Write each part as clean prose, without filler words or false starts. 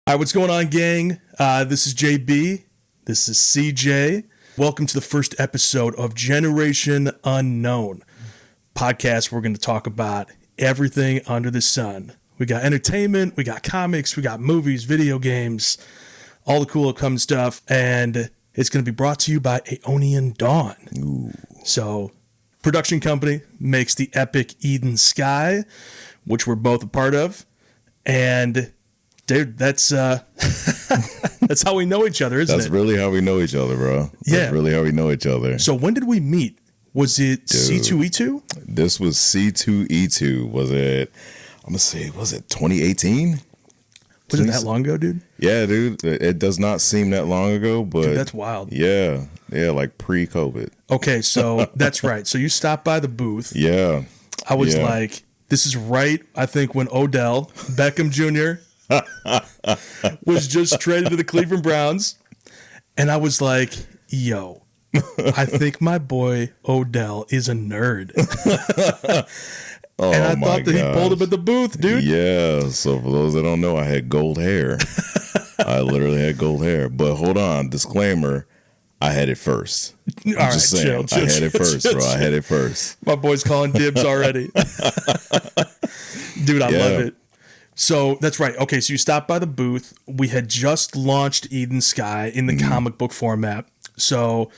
All right, what's going on, gang? This is JB. This is CJ. Welcome to the first episode of Generation Unknown podcast. We're going to talk about everything under the sun. We got entertainment, we got comics, we got movies, video games, all the cool upcoming stuff, and it's going to be brought to you by Aeonian Dawn. Ooh. So, production company makes the epic Eden Skye, which we're both a part of, and dude, that's that's how we know each other, isn't it? That's really how we know each other, bro. Yeah. That's really how we know each other. So when did we meet? Was it C2E2? This was C2E2. Was it, I'm going to say, was it 2018? Was it that long ago, dude? Yeah, dude. It does not seem that long ago, but. Dude, that's wild. Yeah. Yeah, like pre-COVID. Okay, so that's right. So you stopped by the booth. Yeah. I was like, this is right, I think, when Odell Beckham Jr. was just traded to the Cleveland Browns. And I was like, yo, I think my boy Odell is a nerd. Oh, and I thought that he pulled him at the booth, dude. Yeah. So for those that don't know, I had gold hair. I literally had gold hair. But hold on, disclaimer, I had it first. I'm just saying, I had it first, bro. I had it first. My boy's calling dibs already. Dude, I love it. So that's right. Okay, so you stopped by the booth. We had just launched Eden Skye in the comic book format. So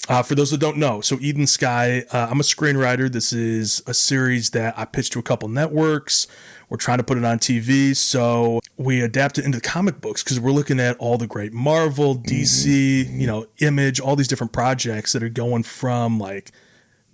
for those that don't know, so Eden Skye, I'm a screenwriter. This is a series that I pitched to a couple networks. We're trying to put it on TV. So we adapted into the comic books because we're looking at all the great Marvel, DC, Image, all these different projects that are going from like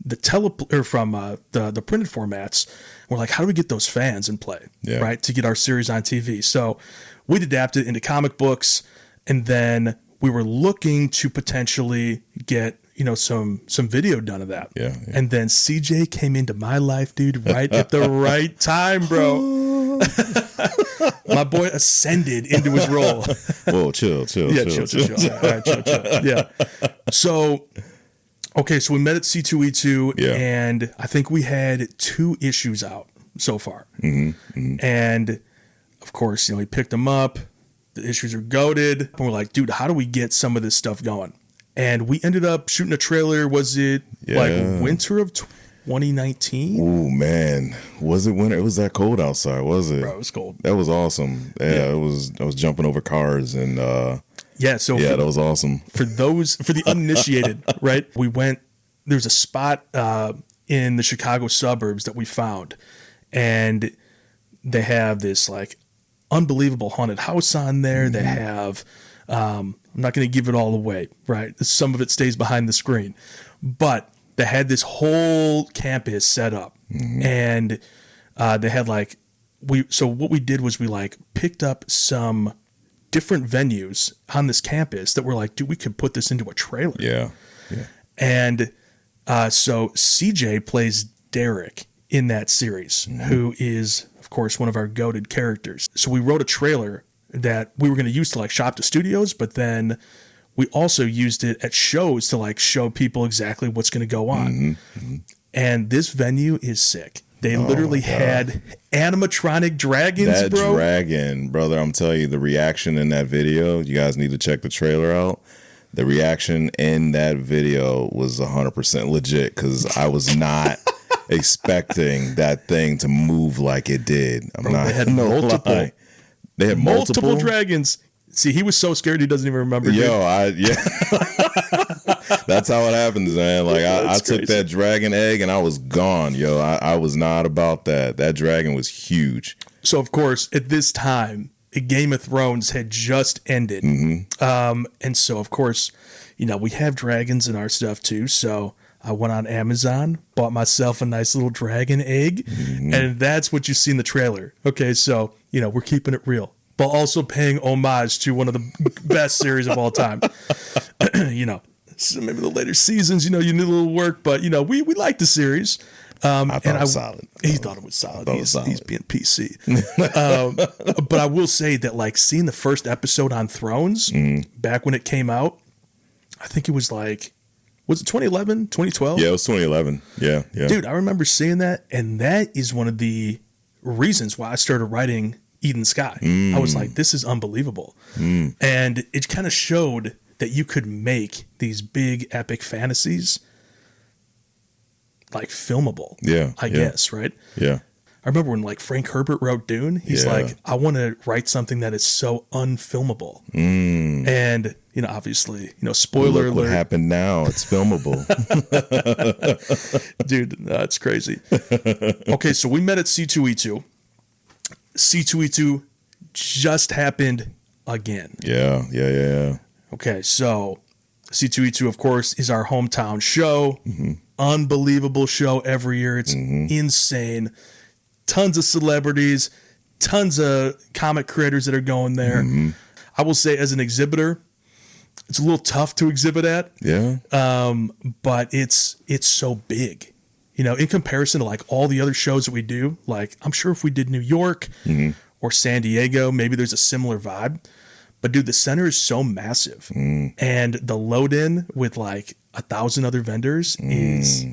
the the printed formats. We're like, how do we get those fans in play, right, to get our series on TV? So we'd adapted into comic books, and then we were looking to potentially get some video done of that. Yeah. And then CJ came into my life, dude, right at the right time, bro. My boy ascended into his role. Whoa, chill. Yeah, chill. All right, chill. Yeah. So. Okay, so we met at C2E2, and I think we had 2 issues out so far. And, of course, we picked them up. The issues are goated. And we're like, dude, how do we get some of this stuff going? And we ended up shooting a trailer. Was it like winter of 2019? Oh, man. Was it winter? It was that cold outside, was it? Bro, it was cold. That was awesome. Yeah. I was jumping over cars and... that was awesome. For the uninitiated, right? We went, there's a spot in the Chicago suburbs that we found, and they have this like unbelievable haunted house on there. They have, I'm not going to give it all away, right? Some of it stays behind the screen, but they had this whole campus set up, and they had so what we did was we like picked up some different venues on this campus that were like, dude, we could put this into a trailer. Yeah. And so CJ plays Derek in that series, who is, of course, one of our goated characters. So we wrote a trailer that we were going to use to like shop to studios, but then we also used it at shows to like show people exactly what's going to go on. And this venue is sick. They literally had animatronic dragons, bro. That dragon, brother, I'm telling you, the reaction in that video, you guys need to check the trailer out. The reaction in that video was 100% legit because I was not expecting that thing to move like it did. They had multiple. Lie. They had multiple dragons. See, he was so scared he doesn't even remember. That's how it happens, man. Like I took that dragon egg and I was gone, yo. I was not about that. That dragon was huge. So of course, at this time, Game of Thrones had just ended, and so of course, we have dragons in our stuff too. So I went on Amazon, bought myself a nice little dragon egg, and that's what you see in the trailer. Okay, so we're keeping it real, but also paying homage to one of the best series of all time. So maybe the later seasons, you need a little work, but we like the series. I thought it was solid. He thought it was solid. He's being PC. But I will say that like seeing the first episode on Thrones back when it came out, I think it was like, was it 2011, 2012? Yeah, it was 2011. Yeah. Dude, I remember seeing that, and that is one of the reasons why I started writing Eden Skye. I was like, this is unbelievable. And it kind of showed that you could make these big epic fantasies like filmable. I guess, right? Yeah. I remember when like Frank Herbert wrote Dune, he's like, I want to write something that is so unfilmable. And, you know, obviously, you know, spoiler Look alert. what happened now. It's filmable. Dude, that's crazy. Okay, so we met at C2E2. C2E2 just happened again. Yeah. Okay, so C2E2, of course, is our hometown show. Unbelievable show every year. It's insane. Tons of celebrities, tons of comic creators that are going there. I will say, as an exhibitor, it's a little tough to exhibit at. But it's so big. You know, in comparison to like all the other shows that we do, like I'm sure if we did New York or San Diego, maybe there's a similar vibe. But dude, the center is so massive, and the load in with like 1,000 other vendors is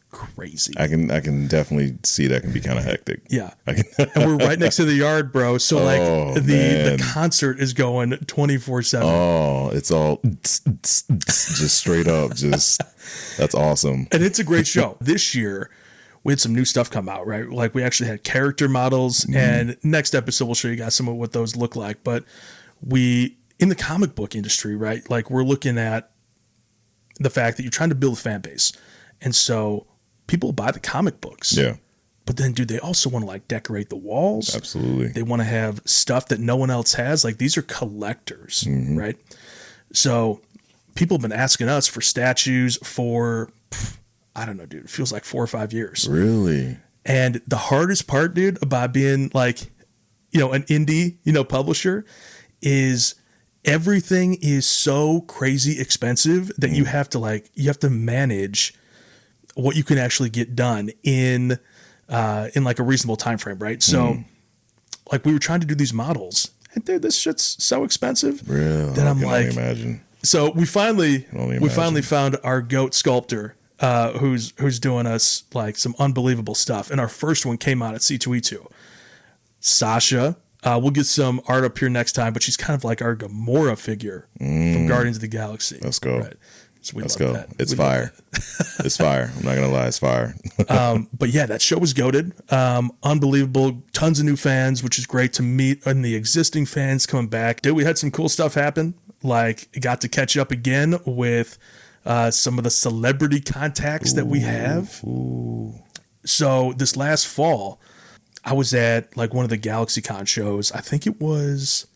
crazy. I can definitely see that can be kind of hectic. Yeah. And we're right next to the yard, bro. So like the concert is going 24/7. Oh, it's all just straight up. Just that's awesome. And it's a great show. This year we had some new stuff come out, right? Like we actually had character models, and next episode we'll show you guys some of what those look like. But we, in the comic book industry, right? Like we're looking at the fact that you're trying to build a fan base. And so people buy the comic books. But then, dude, they also want to like decorate the walls. Absolutely. They want to have stuff that no one else has. Like these are collectors, right? So people have been asking us for statues for, I don't know, dude, it feels like 4 or 5 years. Really? And the hardest part, dude, about being like, you know, an indie, you know, publisher is everything is so crazy expensive that you have to manage what you can actually get done in like a reasonable time frame, right? So like we were trying to do these models, and dude, this shit's so expensive. Really? That I'm like, imagine. So we finally found our goat sculptor who's doing us like some unbelievable stuff. And our first one came out at C2E2. Sasha, we'll get some art up here next time, but she's kind of like our Gamora figure from Guardians of the Galaxy. Let's go. Right. So Let's go. That. It's fire. It's fire. I'm not going to lie. It's fire. But yeah, that show was goated. Unbelievable. Tons of new fans, which is great to meet, and the existing fans coming back. Dude, we had some cool stuff happen. Like, got to catch up again with some of the celebrity contacts that we have. So this last fall, I was at like one of the GalaxyCon shows. I think it was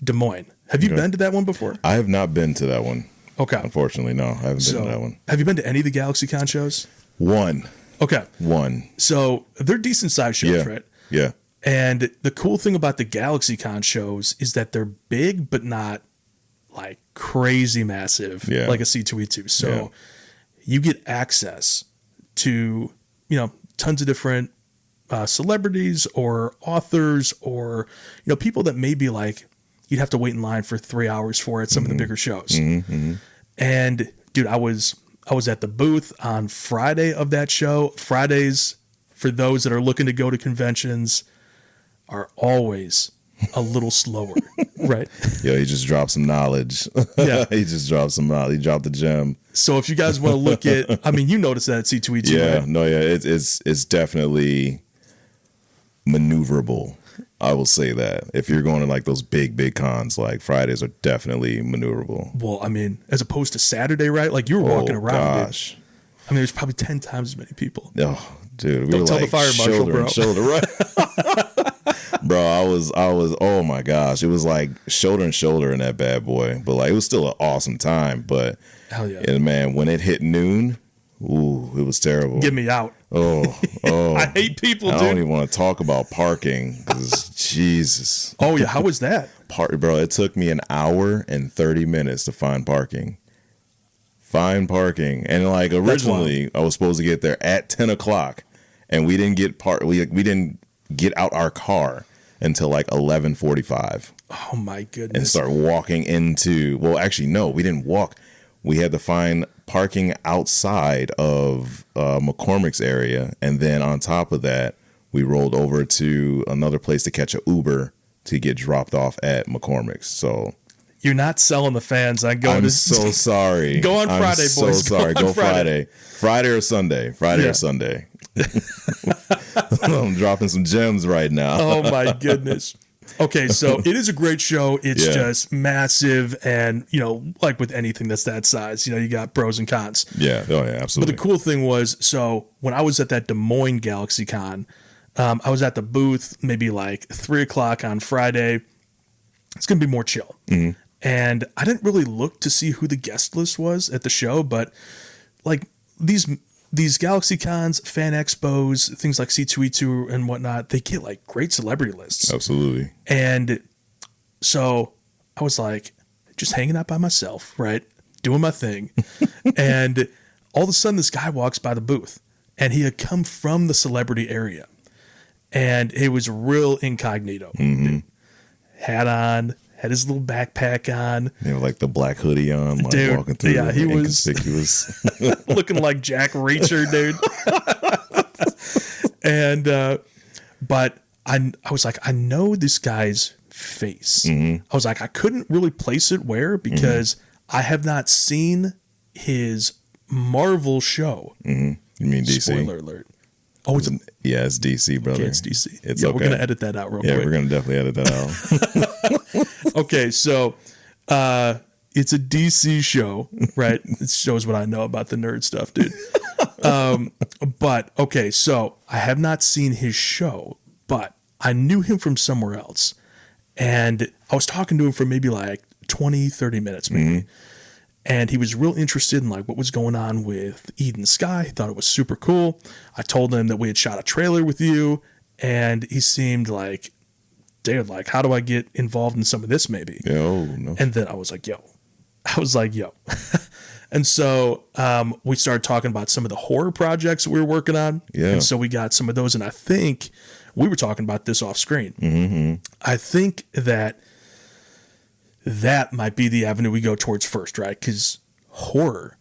Des Moines. Have you been to that one before? I have not been to that one. Okay. Unfortunately, no. I haven't been to that one. Have you been to any of the GalaxyCon shows? One. Okay. One. So they're decent sized shows, right? Yeah. And the cool thing about the GalaxyCon shows is that they're big, but not like crazy massive, like a C2E2. So you get access to, you know, tons of different celebrities or authors or, you know, people that maybe like you'd have to wait in line for 3 hours for at some of the bigger shows. And dude, I was at the booth on Friday of that show. Fridays, for those that are looking to go to conventions, are always a little slower, right? Yo, he just dropped some knowledge. Yeah. He just dropped some knowledge. He dropped the gem. So if you guys want to look at, I mean, you noticed that at C2E2, yeah, right? No, yeah, it's definitely maneuverable. I will say that if you're going to like those big cons, like Fridays are definitely maneuverable. Well, I mean, as opposed to Saturday, right? Like you were walking around. Gosh. Dude. I mean, there's probably 10 times as many people. Oh, dude, we Don't were tell like the fire marshal, bro. Shoulder, right? Bro, I was. Oh my gosh, it was like shoulder and shoulder in that bad boy. But like, it was still an awesome time. But hell yeah, and man, when it hit noon, ooh, it was terrible. Get me out. Oh, I hate people, dude. I don't even want to talk about parking because Jesus. Oh yeah, how was that? Bro, it took me an hour and 30 minutes to find parking. And like originally, I was supposed to get there at 10 o'clock, and we didn't get we didn't get out our car until like 11:45. Oh my goodness! And start walking into. Well, actually, no, we didn't walk. We had to find parking outside of McCormick's area, and then on top of that, we rolled over to another place to catch an Uber to get dropped off at McCormick's. So you're not selling the fans. I'm so sorry. Go on Friday, I'm boys. So sorry. Go Friday. Friday or Sunday. Friday Yeah. or Sunday. I'm dropping some gems right now. Oh my goodness. Okay, so it is a great show. It's just massive, and like with anything that's that size, you got pros and cons. Yeah. Oh yeah, absolutely. But the cool thing was, so when I was at that Des Moines GalaxyCon, I was at the booth maybe like 3:00 on Friday. It's gonna be more chill. Mm-hmm. And I didn't really look to see who the guest list was at the show, but like these GalaxyCons, fan expos, things like C2E2 and whatnot, they get like great celebrity lists. Absolutely. And so I was like just hanging out by myself, right? Doing my thing. And all of a sudden this guy walks by the booth, and he had come from the celebrity area. And it was real incognito. Mm-hmm. Hat on, had his little backpack on. Like the black hoodie on, like dude, walking through. Yeah, he was inconspicuous. looking like Jack Reacher, dude. And but I was like, I know this guy's face. Mm-hmm. I was like, I couldn't really place it where, because I have not seen his Marvel show. Mm-hmm. You mean DC? Spoiler alert. Oh, it's it's DC, brother. okay, it's DC. It's yeah, okay. We're gonna edit that out real Yeah, quick. we're gonna definitely edit that out. Okay, so it's a DC show, right? It shows what I know about the nerd stuff, dude. But okay, so I have not seen his show, but I knew him from somewhere else. And I was talking to him for maybe like 20, 30 minutes, maybe. Mm-hmm. And he was real interested in like what was going on with Eden Skye. He thought it was super cool. I told him that we had shot a trailer with you, and he seemed like, dude, like, how do I get involved in some of this maybe? Yeah, oh, no. And then I was like, yo. And so we started talking about some of the horror projects that we were working on. Yeah. And so we got some of those, and I think we were talking about this off screen. Mm-hmm. I think that might be the avenue we go towards first, right? Because horror,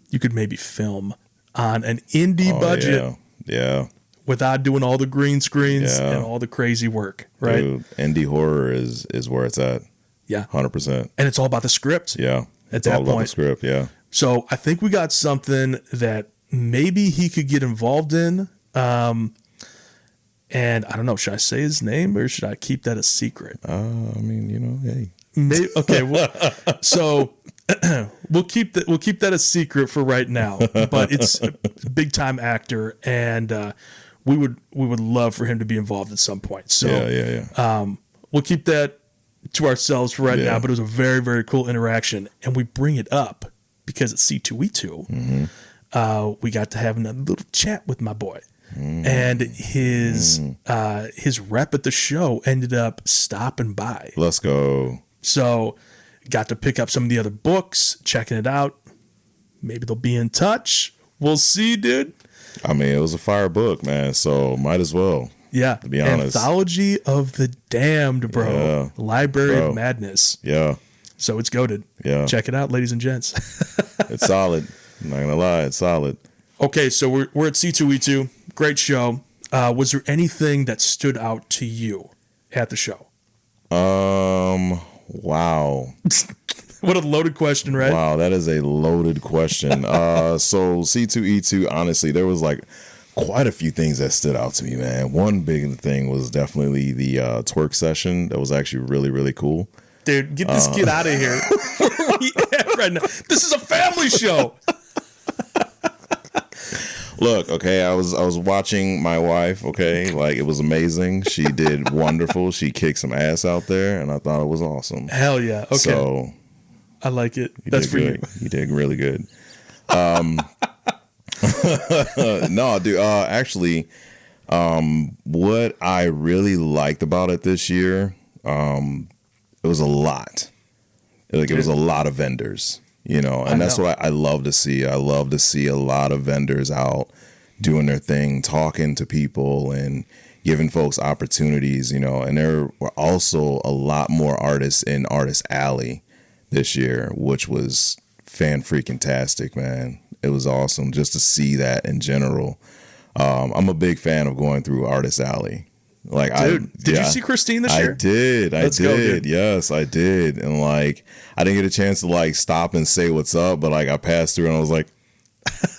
you could maybe film on an indie budget Yeah. without doing all the green screens Yeah. and all the crazy work, right? Dude, indie horror is where it's at. Yeah. 100%. And it's all about the script. Yeah. At It's that all about the point. script, yeah. So I think we got something that maybe he could get involved in. And I don't know, should I say his name or should I keep that a secret? I mean, hey. Maybe, okay, well, so we'll keep that a secret for right now. But it's a big time actor, and we would love for him to be involved at some point. So Yeah. we'll keep that to ourselves for right Yeah. now. But it was a very, very cool interaction, and we bring it up because it's C2E2. Mm-hmm. We got to have a little chat with my boy. And his rep at the show ended up stopping by. Let's go. So got to pick up some of the other books, checking it out. Maybe they'll be in touch. We'll see, dude. I mean, it was a fire book, man, so might as well. Yeah. To be honest. Anthology of the Damned, bro. Yeah. Library Bro. of Madness. Yeah. So it's goated. Yeah. Check it out, ladies and gents. It's solid. I'm not gonna lie, it's solid. Okay, so we're at C2E2. Great show. Was there anything that stood out to you at the show? Wow. What a loaded question, right? Wow, that is a loaded question. So C2E2, honestly, there was like quite a few things that stood out to me, man. One big thing was definitely the twerk session. That was actually really, really cool. Dude, get this kid out of here. Where we at right now? This is a family show. Look, okay, I was watching my wife, okay, like it was amazing. She did wonderful. She kicked some ass out there, and I thought it was awesome. Hell yeah. Okay. So I like it. That's for good. You did really good. No, dude, actually, what I really liked about it this year, it was a lot. Like it was a lot of vendors. And that's what I love to see. I love to see a lot of vendors out doing their thing, talking to people and giving folks opportunities, and there were also a lot more artists in Artist Alley this year, which was fan-freaking-tastic, man. It was awesome just to see that in general. I'm a big fan of going through Artist Alley. Like, Dude, did you see Christine this year? I did. Let's go, dude. Yes, I did. And like, I didn't get a chance to like stop and say what's up, but like I passed through and I was like,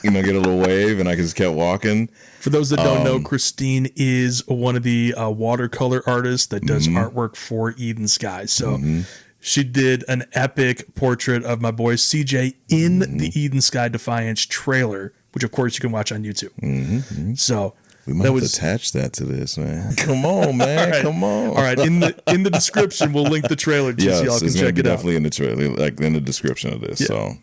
get a little wave, and I just kept walking. For those that don't know, Christine is one of the watercolor artists that does artwork for Eden Skye. So she did an epic portrait of my boy CJ in the Eden Skye Defiance trailer, which of course you can watch on YouTube. So we might have to attach that to this, man. Come on, man. All right. Come on. All right. In the description, we'll link the trailer to so y'all can check it out. Definitely in the trailer, like in the description of this. Yeah. So,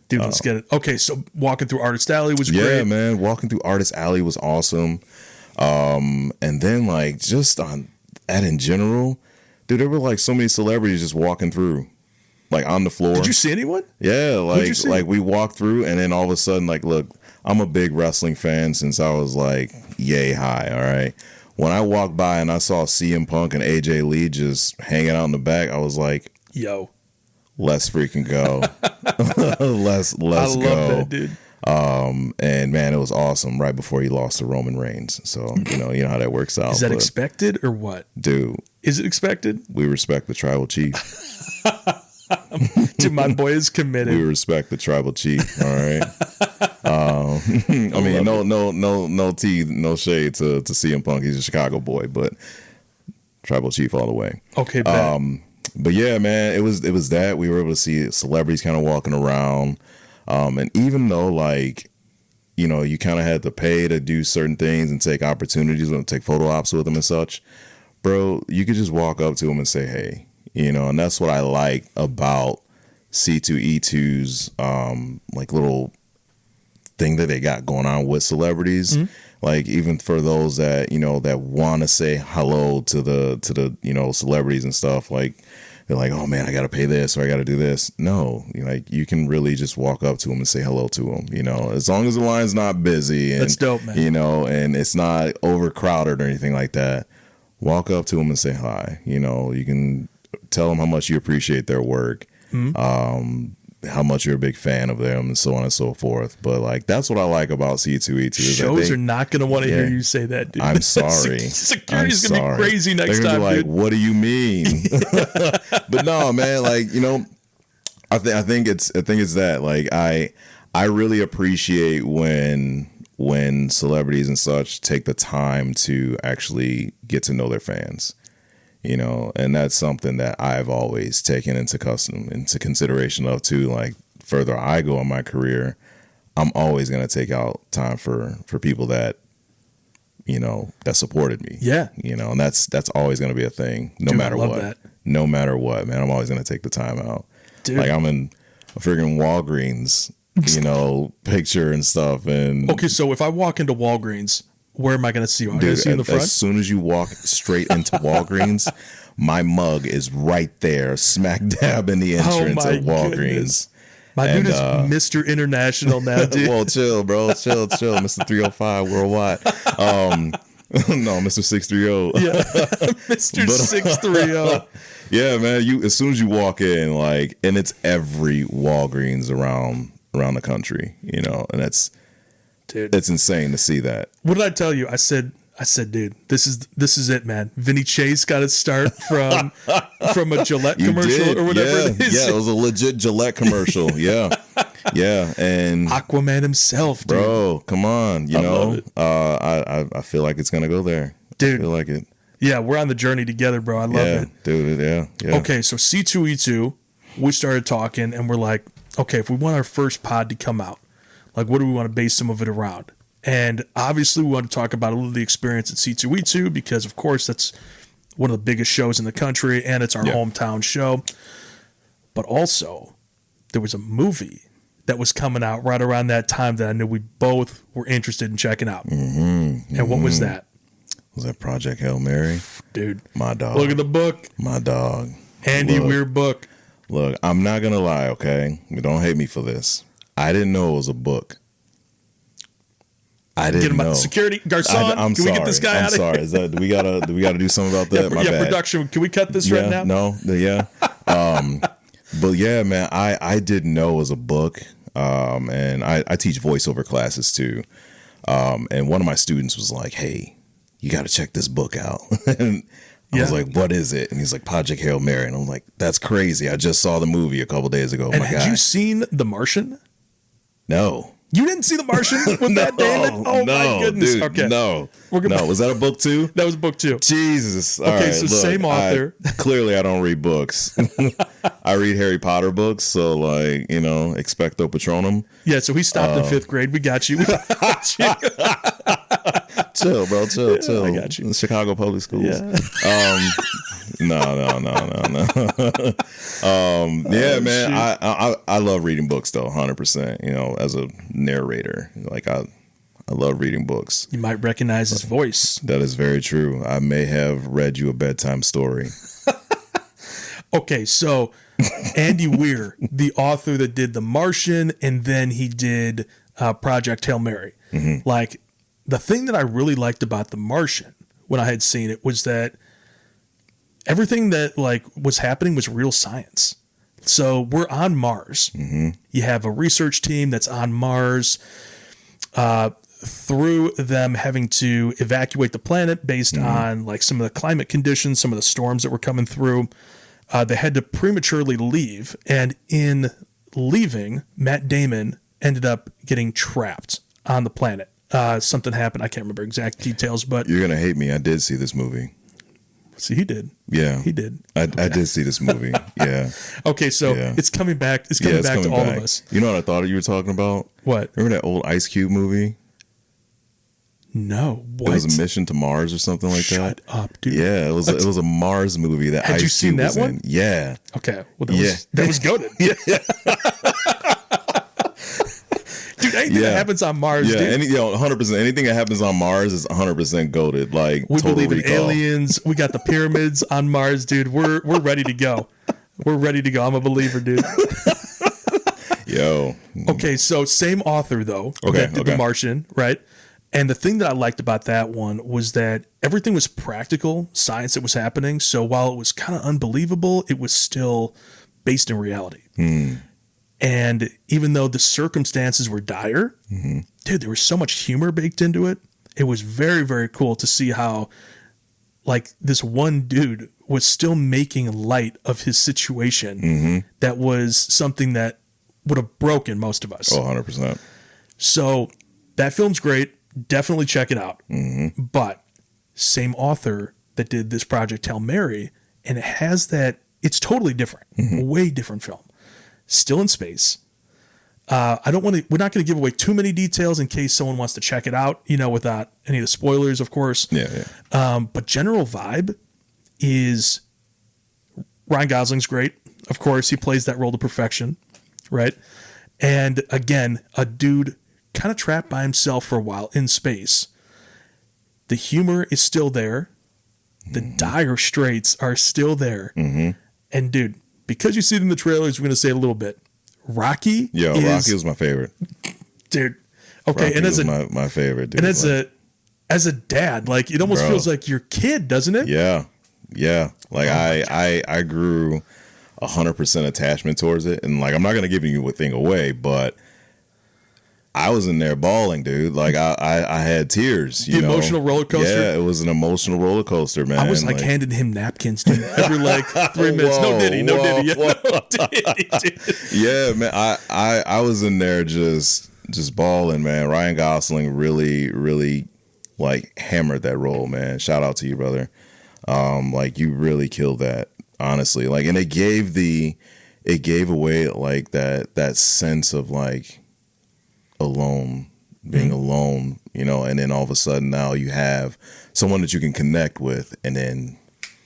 dude, let's get it. Okay, so walking through Artist Alley was great. Yeah, man. Walking through Artist Alley was awesome. And then like just on that in general, dude, there were like so many celebrities just walking through, like on the floor. Did you see anyone? Yeah, like we walked through, and then all of a sudden, like, look, I'm a big wrestling fan since I was like yay high. All right, when I walked by and I saw CM Punk and AJ Lee just hanging out in the back, I was like, yo, let's freaking go. let's I love go. that, dude. And man, it was awesome right before he lost to Roman Reigns. So, you know how that works out. Is that expected or what? Dude. Is it expected? We respect the tribal chief. Dude, my boy is committed. We respect the tribal chief. All right. I mean, no tea, no shade to CM Punk. He's a Chicago boy, but tribal chief all the way. Okay, bet. But yeah, man, it was that we were able to see celebrities kind of walking around. And even though like, you kind of had to pay to do certain things and take opportunities and take photo ops with them and such, bro, you could just walk up to them and say, hey, and that's what I like about C2E2's like little thing that they got going on with celebrities. Like even for those that, that want to say hello to the celebrities and stuff, like they're like, oh man, I got to pay this or I got to do this. No, like you can really just walk up to them and say hello to them, as long as the line's not busy and, that's dope, man. And it's not overcrowded or anything like that. Walk up to them and say hi. You can tell them how much you appreciate their work, how much you're a big fan of them, and so on and so forth. But like that's what I like about C2E2. Shows are not going to want to hear you say that, dude. I'm sorry. Security's going to be crazy next They're time, be like, dude. what do you mean? But no, man. Like I think it's that like I really appreciate when celebrities and such take the time to actually get to know their fans. And that's something that I've always taken into consideration of too. Like further I go in my career, I'm always going to take out time for people that, that supported me. Yeah. And that's always going to be a thing no matter what. That. No matter what, man, I'm always going to take the time out. Dude. Like I'm in a freaking Walgreens, picture and stuff. And okay. So if I walk into Walgreens, where am I going to see you? Am I going to see you in the front? As soon as you walk straight into Walgreens, my mug is right there, smack dab in the entrance of Walgreens. Goodness. My dude is Mr. International now, dude. Well, chill, bro. Chill. Mr. 305 worldwide. No, Mr. 630. Yeah, Mr. 630. Yeah, man. As soon as you walk in, like, and it's every Walgreens around the country, and it's insane to see that. What did I tell you? I said, dude, this is it, man. Vinny Chase got its start from a Gillette commercial or whatever it is. Yeah, it was a legit Gillette commercial. Yeah. Yeah. And Aquaman himself, dude. Bro, come on. I feel like it's gonna go there. Dude. I feel like it. Yeah, we're on the journey together, bro. I love it. Dude, yeah. Okay, so C2E2, we started talking and we're like, okay, if we want our first pod to come out, like, what do we want to base some of it around? And obviously, we want to talk about a little of the experience at C2E2 because, of course, that's one of the biggest shows in the country and it's our hometown show. But also, there was a movie that was coming out right around that time that I knew we both were interested in checking out. And what was that? Was that Project Hail Mary? Dude. My dog. Look at the book. My dog. Handy weird book. Look, I'm not going to lie, okay? Don't hate me for this. I didn't know it was a book. I didn't get him know. Out. Security, Garcon. I'm can sorry. we get this guy out of sorry. here? Is that, do we gotta do something about that? My bad. Production. Can we cut this right now? No. Yeah. But yeah, man, I didn't know it was a book. And I teach voiceover classes too. And one of my students was like, "Hey, you got to check this book out. And I was like, what is it? And he's like, Project Hail Mary. And I'm like, that's crazy. I just saw the movie a couple days ago. And had you seen The Martian? No. You didn't see The Martian with Matt Damon? Oh, my goodness. Dude, okay. No. Was that a book too? That was a book too. Jesus. All okay, right, so look, same author. Clearly, I don't read books. I read Harry Potter books, so like, Expecto Patronum. Yeah, so he stopped in 5th grade. We got you. Chill, bro. Chill. I got you. Chicago Public Schools. Yeah. No. Yeah, man. I love reading books though, 100%. As a narrator, like I love reading books. You might recognize his voice. That is very true. I may have read you a bedtime story. Okay, so Andy Weir, the author that did The Martian, and then he did Project Hail Mary. Mm-hmm. Like, the thing that I really liked about The Martian when I had seen it was that everything that like was happening was real science. So we're on Mars. Mm-hmm. You have a research team that's on Mars. Through them having to evacuate the planet based on like some of the climate conditions, some of the storms that were coming through, they had to prematurely leave. And in leaving, Matt Damon ended up getting trapped on the planet. Something happened. I can't remember exact details, but you're gonna hate me. I did see this movie. See, he did. Yeah, he did. I did see this movie. Yeah. Okay, so it's coming back. It's coming back to all of us. You know what I thought you were talking about? What? Remember that old Ice Cube movie? No. What? It was a Mission to Mars or something like that. Shut up, dude. Yeah, it was a Mars movie that Had Ice you seen Cube that was one? in. Yeah. Okay. Well, that was goated. Yeah. Dude, anything that happens on Mars, dude. 100%. Anything that happens on Mars is 100% goated. Like, we Total believe in Recall. aliens. We got the pyramids on Mars, dude. We're ready to go. We're ready to go. I'm a believer, dude. Yo. Okay, so same author though. That did The Martian, right? And the thing that I liked about that one was that everything was practical science that was happening. So while it was kind of unbelievable, it was still based in reality. And even though the circumstances were dire, dude, there was so much humor baked into it. It was very, very cool to see how, like, this one dude was still making light of his situation that was something that would have broken most of us. Oh, 100%. So that film's great. Definitely check it out. But same author that did this Project Hail Mary, and it has that, it's totally different, way different film. Still in space. We're not going to give away too many details in case someone wants to check it out, without any of the spoilers, of course. Yeah. But general vibe is Ryan Gosling's great. Of course, he plays that role to perfection, right? And again, a dude kind of trapped by himself for a while in space. The humor is still there. The dire straits are still there. And dude, because you see it in the trailers, we're going to say it a little bit. Rocky Rocky was my favorite. Dude. Okay, Rocky was my favorite, dude. And as a dad, like, it almost feels like your kid, doesn't it? Yeah. Like, I grew 100% attachment towards it. And, like, I'm not going to give you a thing away, but I was in there bawling, dude. Like, I had tears. The emotional roller coaster? Yeah, it was an emotional roller coaster, man. I was like handing him napkins, dude, every like 3 minutes. No diddy. No diddy, dude. Yeah, man. I was in there just bawling, man. Ryan Gosling really, really like hammered that role, man. Shout out to you, brother. Like, you really killed that, honestly. Like, and it gave away like that sense of like being alone, and then all of a sudden now you have someone that you can connect with, and then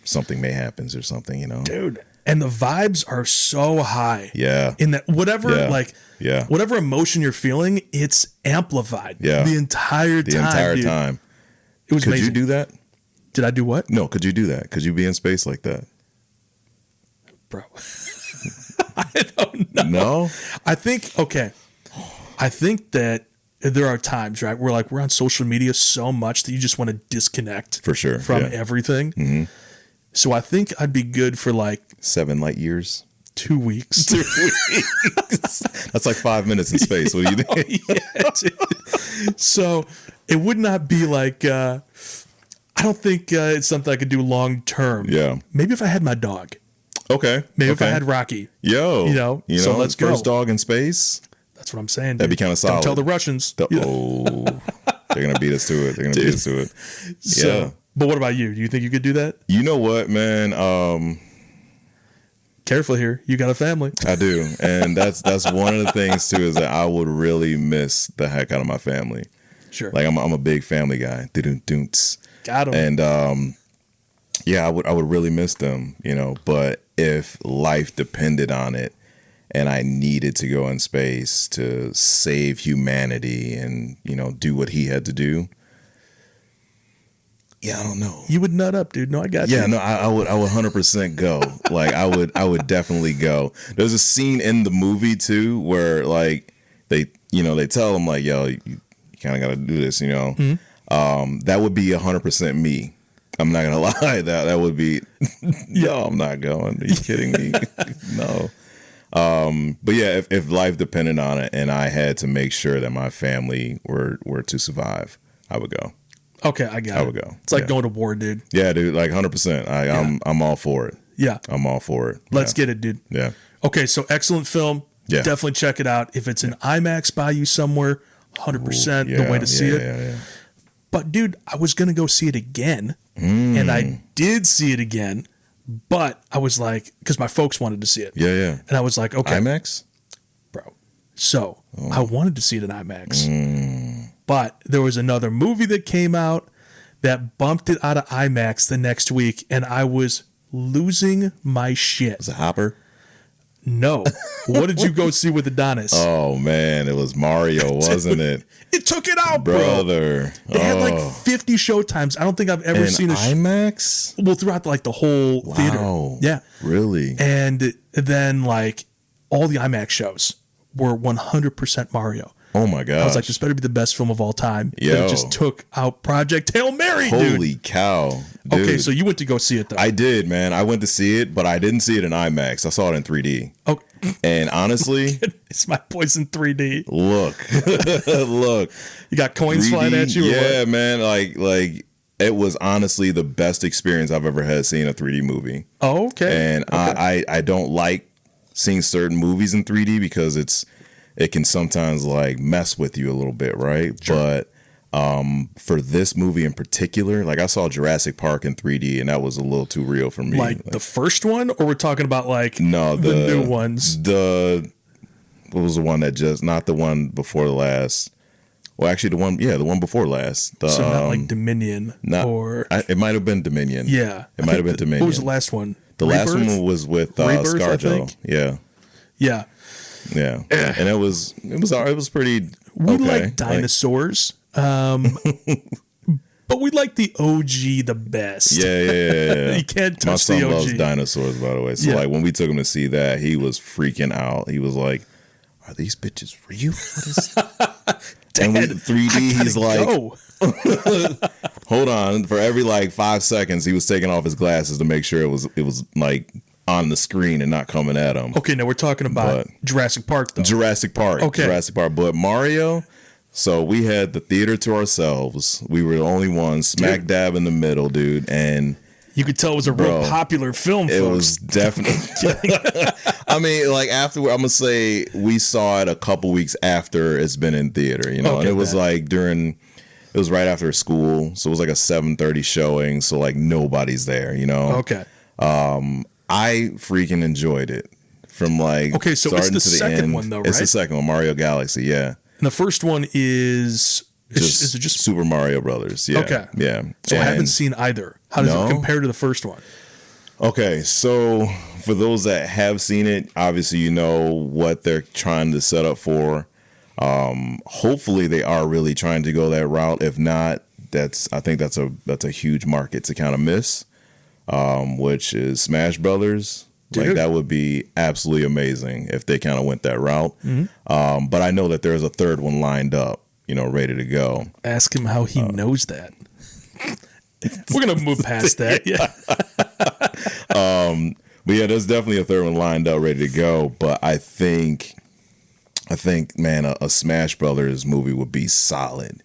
something may happen or something, Dude, and the vibes are so high. Yeah. In that whatever emotion you're feeling, it's amplified. Yeah. The entire time. It was amazing. Could you do that? Did I do what? No, could you do that? Could you be in space like that? Bro. I don't know. No? I think that there are times, right, where like we're on social media so much that you just want to disconnect for sure from everything. So I think I'd be good for like 7 light years. 2 weeks. 2 weeks. That's like 5 minutes in space. What do you think? Yeah, dude. So it would not be like I I don't think it's something I could do long term. Yeah. Maybe if I had my dog. Okay. Maybe if I had Rocky. Yo. So let's go. First dog in space. That's what I'm saying. That'd be kind of solid. Don't tell the Russians. Oh, they're gonna beat us to it. They're gonna beat us to it. Yeah. But what about you? Do you think you could do that? You know what, man? Careful here. You got a family. I do, and that's one of the things too is that I would really miss the heck out of my family. Sure. Like I'm a big family guy. Got him. And yeah, I would really miss them. But if life depended on it, and I needed to go in space to save humanity and, do what he had to do. Yeah, I don't know. You would nut up, dude. No, I got you. Yeah, no, I would 100% go. Like I would definitely go. There's a scene in the movie too where like they tell him like, yo, you kind of got to do this, Mm-hmm. That would be 100% me. I'm not gonna lie. That would be. Yo, I'm not going. Are you kidding me? No. But yeah, if life depended on it and I had to make sure that my family were to survive, I would go. Okay, I got it. I would go. It's like going to war, dude. Yeah, dude, like 100%. I'm all for it. Yeah. I'm all for it. Let's get it, dude. Yeah. Okay, so excellent film. Yeah. Definitely check it out. If it's an IMAX by you somewhere, 100% the way to see it. Yeah. But dude, I was going to go see it again, and I did see it again, but I was like, because my folks wanted to see it. Yeah. And I was like, okay. IMAX? Bro. So I wanted to see it in IMAX. But there was another movie that came out that bumped it out of IMAX the next week, and I was losing my shit. Was it Hopper? No. What did you go see with Adonis? Oh, man. It was Mario, wasn't it? It took it out, brother. They had like 50 showtimes. I don't think I've ever seen a IMAX? Well, throughout like the whole theater. Yeah. Really? And then like all the IMAX shows were 100% Mario. Oh my god! I was like, this better be the best film of all time. Yo. But it just took out Project Hail Mary, dude. Holy cow. Dude. Okay, so you went to go see it, though. I did, man. I went to see it, but I didn't see it in IMAX. I saw it in 3D. Oh. And honestly... it's my voice in 3D. Look. You got coins 3D, flying at you? Yeah, man. Like it was honestly the best experience I've ever had seeing a 3D movie. Oh, okay. And okay. I don't like seeing certain movies in 3D because it can sometimes like mess with you a little bit, right? Sure. But for this movie in particular, like I saw Jurassic Park in 3D and that was a little too real for me. Like the first one, or we're talking about like the new ones? What was the one that just, not the one before the last? Well, actually the one before last. So not like Dominion it might have been Dominion. Yeah. It might have been Dominion. What was the last one? The last one was with ScarJo. Yeah. Yeah. Yeah, and it was pretty. We like dinosaurs, but we like the OG the best. Yeah. You can't touch My son the OG. loves dinosaurs, by the way. So like when we took him to see that, he was freaking out. He was like, "Are these bitches real?" What is? Dad, and with 3D, he's like, "Hold on." For every like 5 seconds, he was taking off his glasses to make sure it was like on the screen and not coming at him. Okay, now we're talking about Jurassic Park, though. Jurassic Park. Okay. Jurassic Park. But Mario, so we had the theater to ourselves. We were the only ones smack dab in the middle, dude. And you could tell it was a real popular film, folks. It was definitely. I mean, like after, I'm going to say we saw it a couple weeks after it's been in theater, and it was like it was right after school. So it was like a 7:30 showing. So like nobody's there, Okay. I freaking enjoyed it from like so it's the second one though, right? It's the second one, Mario Galaxy, yeah. And the first one is it just Super Mario Brothers? Yeah. Okay, yeah. So I haven't seen either. How does it compare to the first one? Okay, so for those that have seen it, obviously you know what they're trying to set up for. Hopefully they are really trying to go that route. If not, I think that's a huge market to kind of miss. Which is Smash Brothers. Dude. Like that would be absolutely amazing if they kind of went that route. Mm-hmm. But I know that there's a third one lined up, ready to go. Ask him how he knows that. We're gonna move past that. Yeah. But yeah, there's definitely a third one lined up, ready to go. But I think, man, a Smash Brothers movie would be solid.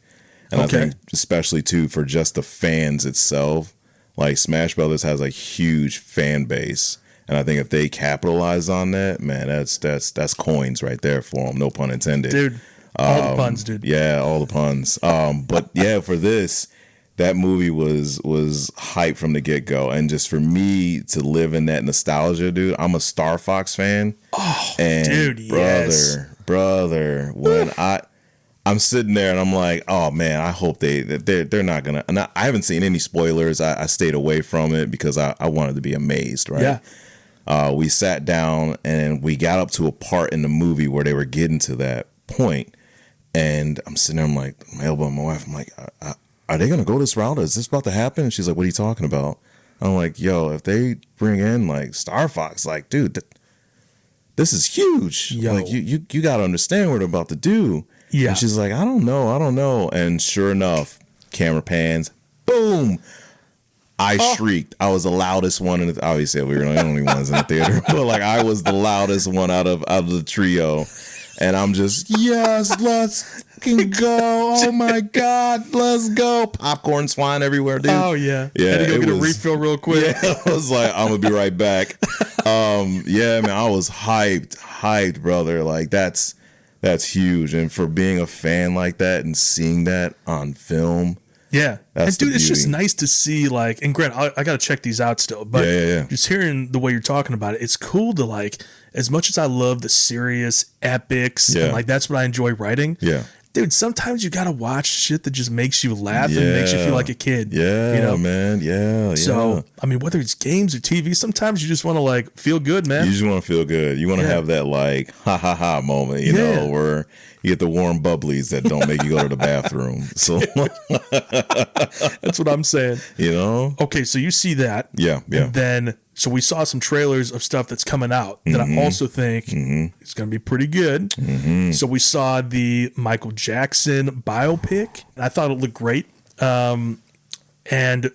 And Okay. I think especially too for just the fans itself, like Smash Brothers has a huge fan base. And I think if they capitalize on that, man, that's coins right there for them. No pun intended. Dude, all the puns, dude. Yeah, all the puns. But yeah, for this, that movie was hype from the get go, and just for me to live in that nostalgia, dude. I'm a Star Fox fan. Oh, and dude, yes. brother, when I'm sitting there and I'm like, oh man, I hope they're not gonna. And I haven't seen any spoilers. I stayed away from it because I wanted to be amazed, right? Yeah. We sat down and we got up to a part in the movie where they were getting to that point, and I'm sitting there, I'm like, my elbow, my wife, I'm like, are they gonna go this route? Is this about to happen? And she's like, what are you talking about? I'm like, yo, if they bring in like Star Fox, like, dude, this is huge. Yo. Like, you got to understand what they're about to do. Yeah. And she's like, I don't know. And sure enough, camera pans, boom. I shrieked. I was the loudest one in the, obviously we were the only ones in the theater, but like I was the loudest one out of the trio. And I'm just, yes, let's fucking go. Oh my God, let's go. Popcorn's flying everywhere, dude. Oh yeah. Yeah. Had to go get a refill real quick. Yeah, I was like, I'm gonna be right back. Yeah, man, I was hyped, brother. Like that's huge. And for being a fan like that and seeing that on film. Yeah. That's And dude, the it's just beauty. nice to see, like, and granted, I got to check these out still, but Yeah. just hearing the way you're talking about it, it's cool to, like, as much as I love the serious epics, Yeah. and like that's what I enjoy writing. Yeah. Dude, sometimes you got to watch shit that just makes you laugh and makes you feel like a kid. Yeah, you know? man. Yeah. So, I mean, whether it's games or TV, sometimes you just want to, like, feel good, man. You just want to feel good. You want to have that like ha ha ha moment, you know, where you get the warm bubblies that don't make you go to the bathroom. So That's what I'm saying. you know, Okay, so you see that. yeah. And then, so we saw some trailers of stuff that's coming out that I also think is going to be pretty good. So we saw the Michael Jackson biopic. I thought it looked great. And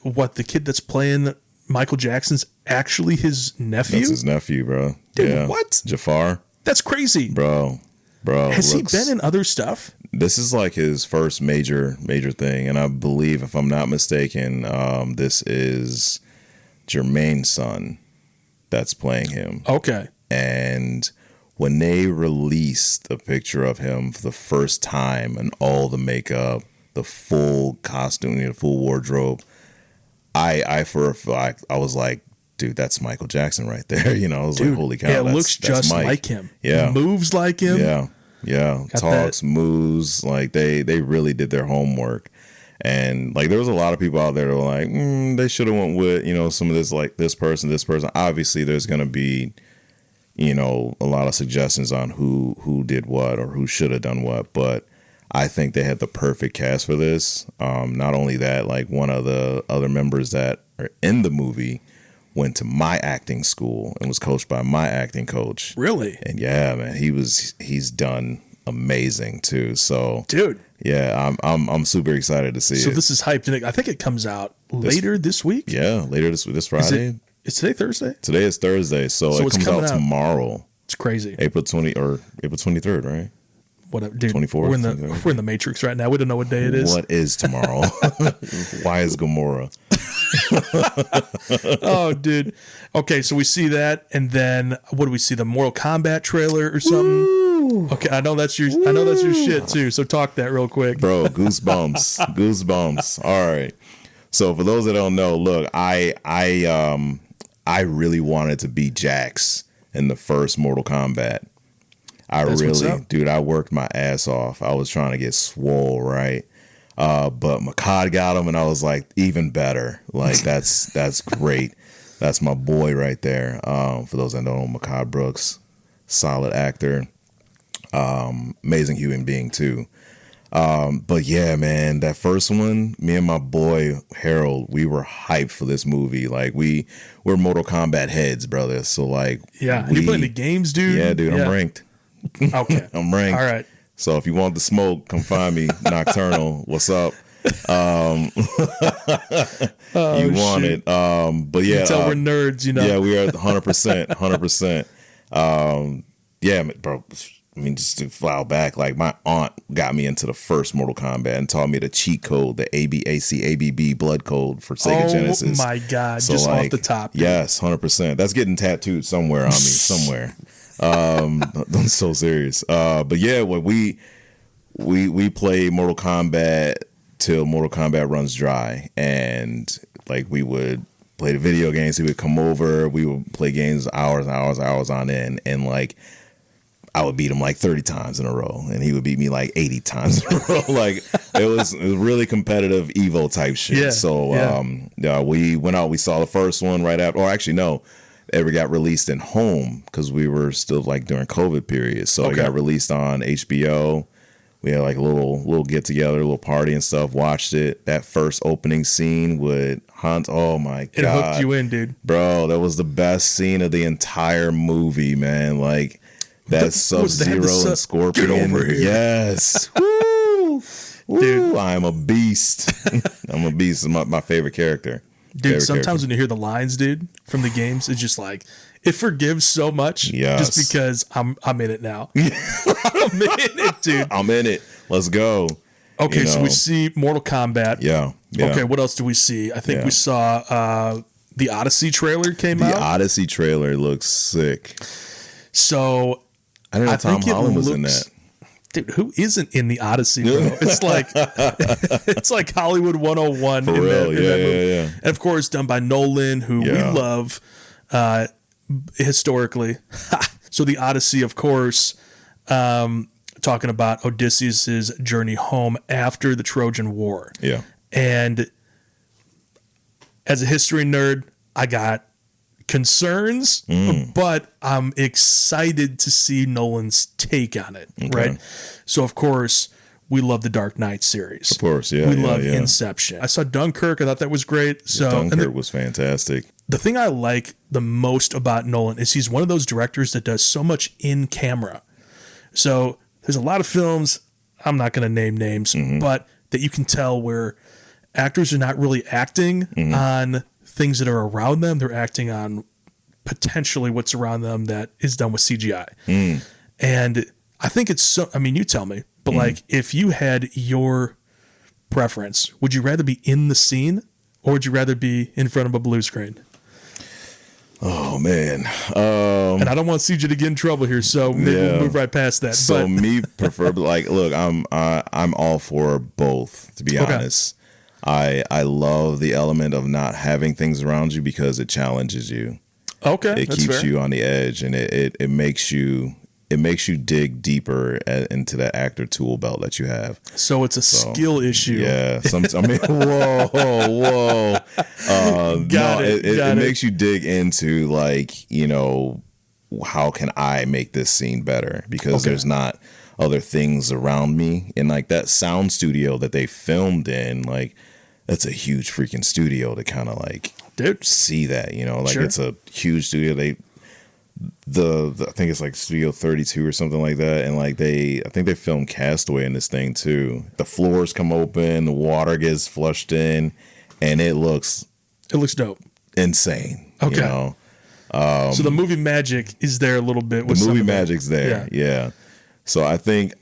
what the kid that's playing Michael Jackson's actually his nephew? That's his nephew, bro. Dude, yeah. what? Jafar, That's crazy. bro. Has he looks- been in other stuff? This is like his first major thing, and I believe, if I'm not mistaken, this is Jermaine's son that's playing him. Okay. And when they released a picture of him for the first time and all the makeup, the full costume, the full wardrobe, I for a fact, I was like, dude, that's Michael Jackson right there. You know, I was like, holy cow. Yeah, it that's- looks that's just Mike. like him. Yeah. Moves like him. Yeah. Got Talks, moves, like they really did their homework. And like there was a lot of people out there that were like, they should have went with, you know, some of this, like this person. Obviously there's gonna be, you know, a lot of suggestions on who did what or who should have done what, but I think they had the perfect cast for this. Not only that, like one of the other members that are in the movie went to my acting school and was coached by my acting coach. Really? And yeah, man, he's done amazing too. So Dude. yeah, I'm super excited to see So it. this is hyped. And I think it comes out later this week. Yeah, later this Friday. Is today Thursday? Today is Thursday, so it it's comes coming out out. tomorrow, It's crazy. April 23rd, right? Whatever, dude. 24th, We're in the 23rd. we're in the Matrix right now. We don't know what day it is. What is tomorrow? Why is Gamora? Oh, dude. Okay, so we see that, and then what do we see? The Mortal Kombat trailer or something? Ooh. Okay, I know that's your shit too. So talk that real quick. Bro, goosebumps. All right. So for those that don't know, look, I really wanted to be Jax in the first Mortal Kombat. That's what's up. Dude, I worked my ass off. I was trying to get swole, right? But Makad got him, and I was like, even better. Like that's great. That's my boy right there. For those that don't know, Makad Brooks, solid actor, amazing human being too. But yeah, man, that first one, me and my boy Harold, we were hyped for this movie. Like we're Mortal Kombat heads, brother. So like, Yeah, you playing the games, dude? Yeah, dude, I'm ranked. Okay, I'm ranked. All right. So if you want the smoke, come find me. Nocturnal, what's up? You want shoot. it. But yeah, You tell we're nerds, you know. yeah, we are 100%. Yeah, bro, mean, just to file back, like my aunt got me into the first Mortal Kombat and taught me the cheat code, the ABACABB blood code for Sega Genesis. Oh my God. So just like, off the top. Dude. Yes, 100%. That's getting tattooed somewhere on me, somewhere. I'm so serious. But yeah, when we play Mortal Kombat till Mortal Kombat runs dry, and like we would play the video games. He would come over. We would play games hours and hours on end, and like I would beat him like 30 times in a row, and he would beat me like 80 times in a row. Like it was really competitive Evo type shit. Yeah, So we went out. We saw the first one right after. Or actually, no. It got released in home because we were still like during COVID period. So it got released on HBO. We had like a little get together, a little party and stuff. Watched it. That first opening scene with Hunt. Oh my God. It hooked you in, dude. Bro, that was the best scene of the entire movie, man. Like that Sub-Zero and Scorpion. Get over here. Yes. Woo! Dude. I'm a beast. I'm a beast. My favorite character. Dude, sometimes when you hear the lines, dude, from the games, it's just like it forgives so much. Yes. Just because I'm in it now. I'm in it, dude. I'm in it. Let's go. Okay, so we see Mortal Kombat. Yeah. Okay, what else do we see? I think we saw the Odyssey trailer came out. The Odyssey trailer looks sick. So I didn't know Tom Holland was in that. Dude, who isn't in the Odyssey, bro? It's like Hollywood 101 For in real. that movie. Yeah. And of course, done by Nolan, who we love historically. So the Odyssey, of course, talking about Odysseus' journey home after the Trojan War. Yeah. And as a history nerd, I got concerns, but I'm excited to see Nolan's take on it, right? So, of course, we love the Dark Knight series. Of course, yeah. We love Inception. I saw Dunkirk. I thought that was great. So Dunkirk was fantastic. The thing I like the most about Nolan is he's one of those directors that does so much in camera. So there's a lot of films, I'm not going to name names, but that you can tell where actors are not really acting on things that are around them. They're acting on potentially what's around them that is done with CGI. And I think it's so, I mean, you tell me, but like if you had your preference, would you rather be in the scene or would you rather be in front of a blue screen? Oh man. And I don't want CJ to get in trouble here, so maybe we'll move right past that. So me preferably, like, look, I'm all for both, to be honest. I love the element of not having things around you because it challenges you. Okay, it keeps you on the edge, and it makes you dig deeper into that actor tool belt that you have. So it's a skill issue. Yeah. I mean, whoa. It makes you dig into, like, you know, how can I make this scene better? Because there's not other things around me. And like that sound studio that they filmed in, like, that's a huge freaking studio to kind of like see that, you know, like it's a huge studio. I think it's like Studio 32 or something like that. And like I think they filmed Castaway in this thing too. The floors come open, the water gets flushed in, and it looks dope. Insane. Okay. You know? So the movie magic is there a little bit. The movie magic's there. Yeah. So I think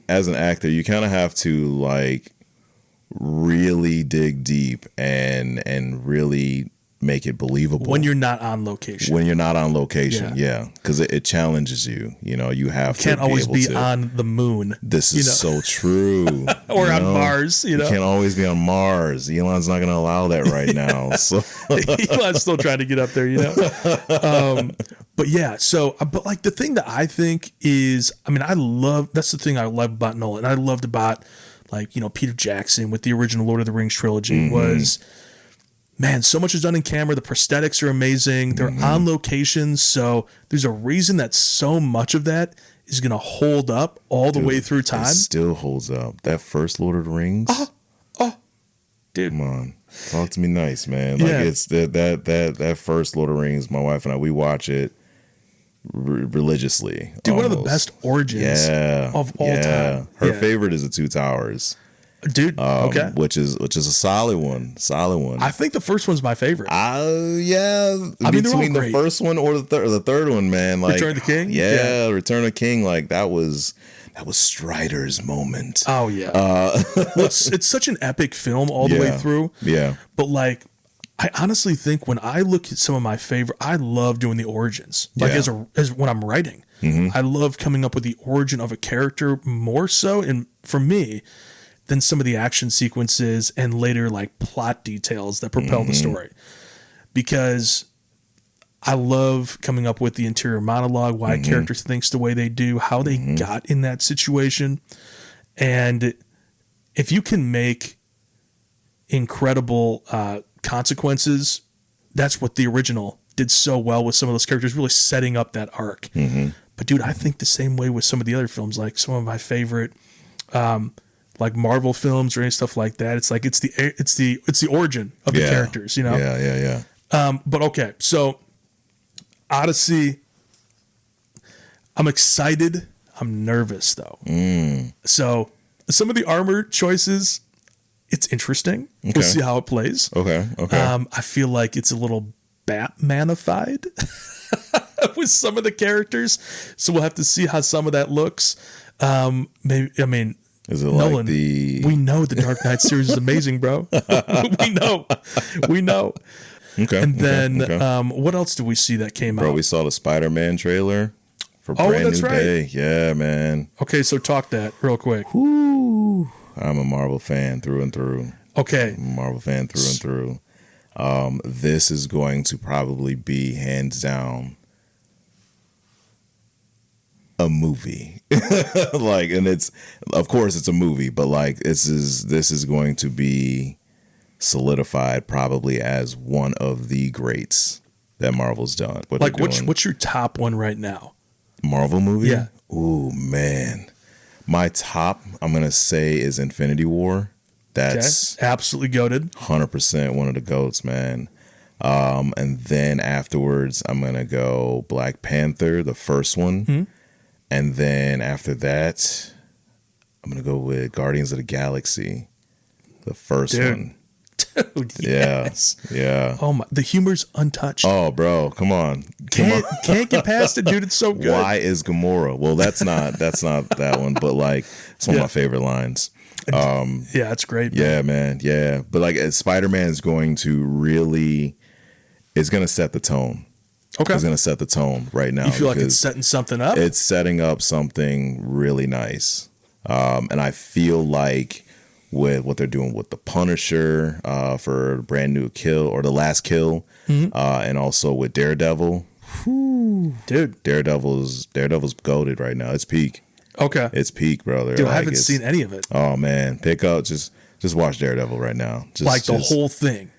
as an actor, you kind of have to like really dig deep and really make it believable when you're not on location. Yeah, because it challenges you. You know, you have can't to always be to, on the moon. This is so true. Or on Mars. You can't always be on Mars. Elon's not going to allow that right now. So Elon's still trying to get up there. You know. But yeah, but like the thing that I think is, I mean, that's the thing I love about Nolan. I loved about, like, you know, Peter Jackson with the original Lord of the Rings trilogy was, man, so much is done in camera. The prosthetics are amazing. They're on location. So there's a reason that so much of that is going to hold up all the way through time. It still holds up. That first Lord of the Rings. Dude. Come on. Talk to me nice, man. Like it's that first Lord of the Rings, my wife and I, we watch it religiously. Dude, one of the best origins of all time. Her favorite is the Two Towers. dude. Okay, which is a solid one. I think the first one's my favorite. Yeah. I mean, they're all between the great. first one or the third one, man. Like Return of the King? Yeah, Return of the King. Like that was Strider's moment. Oh yeah, well, it's such an epic film all the way through. Yeah, but like, I honestly think when I look at some of my favorite, I love doing the origins. Like as when I'm writing, I love coming up with the origin of a character more so, and for me, than some of the action sequences and later like plot details that propel the story. Because I love coming up with the interior monologue, why a character thinks the way they do, how they got in that situation. And if you can make incredible consequences, that's what the original did so well with some of those characters, really setting up that arc. But dude, I think the same way with some of the other films, like some of my favorite like Marvel films or any stuff like that. It's like it's the origin of the characters, you know? Yeah. But okay, so Odyssey, I'm excited. I'm nervous though. So some of the armor choices, it's interesting. Okay. We'll see how it plays. Okay. I feel like it's a little Batmanified with some of the characters, so we'll have to see how some of that looks. Maybe, I mean, is it Nolan, like we know the Dark Knight series is amazing, bro. we know. Okay. And then, what else do we see that came out? Bro, we saw the Spider-Man trailer for Brand New Day. Yeah, man. Okay, so talk that real quick. Woo. I'm a Marvel fan through and through. Okay. Marvel fan through and through. This is going to probably be hands down a movie. Like, and it's, of course it's a movie, but like this is going to be solidified probably as one of the greats that Marvel's done. Like what's your top one right now? Marvel movie? Yeah. Ooh, man. My top, I'm going to say, is Infinity War. That's absolutely goated. 100% one of the GOATs, man. And then afterwards, I'm going to go Black Panther, the first one. And then after that, I'm going to go with Guardians of the Galaxy, the first one. Dude, yes. Yeah. Oh my, the humor's untouched. Oh, bro, come on. Can't get past it, dude. It's so good. Why is Gamora? Well, that's not that one, but like it's one of my favorite lines. Yeah, that's great. Yeah, man. Yeah. But like Spider-Man is going to really, it's going to set the tone. Okay. It's going to set the tone right now. You feel like it's setting something up? It's setting up something really nice. And I feel like with what they're doing with the Punisher for Brand New Kill or the Last Kill, and also with Daredevil. Dude. Daredevil's goated right now. It's peak. Okay. It's peak, brother. Dude, I haven't seen any of it. Oh man, pick up just watch Daredevil right now. The whole thing.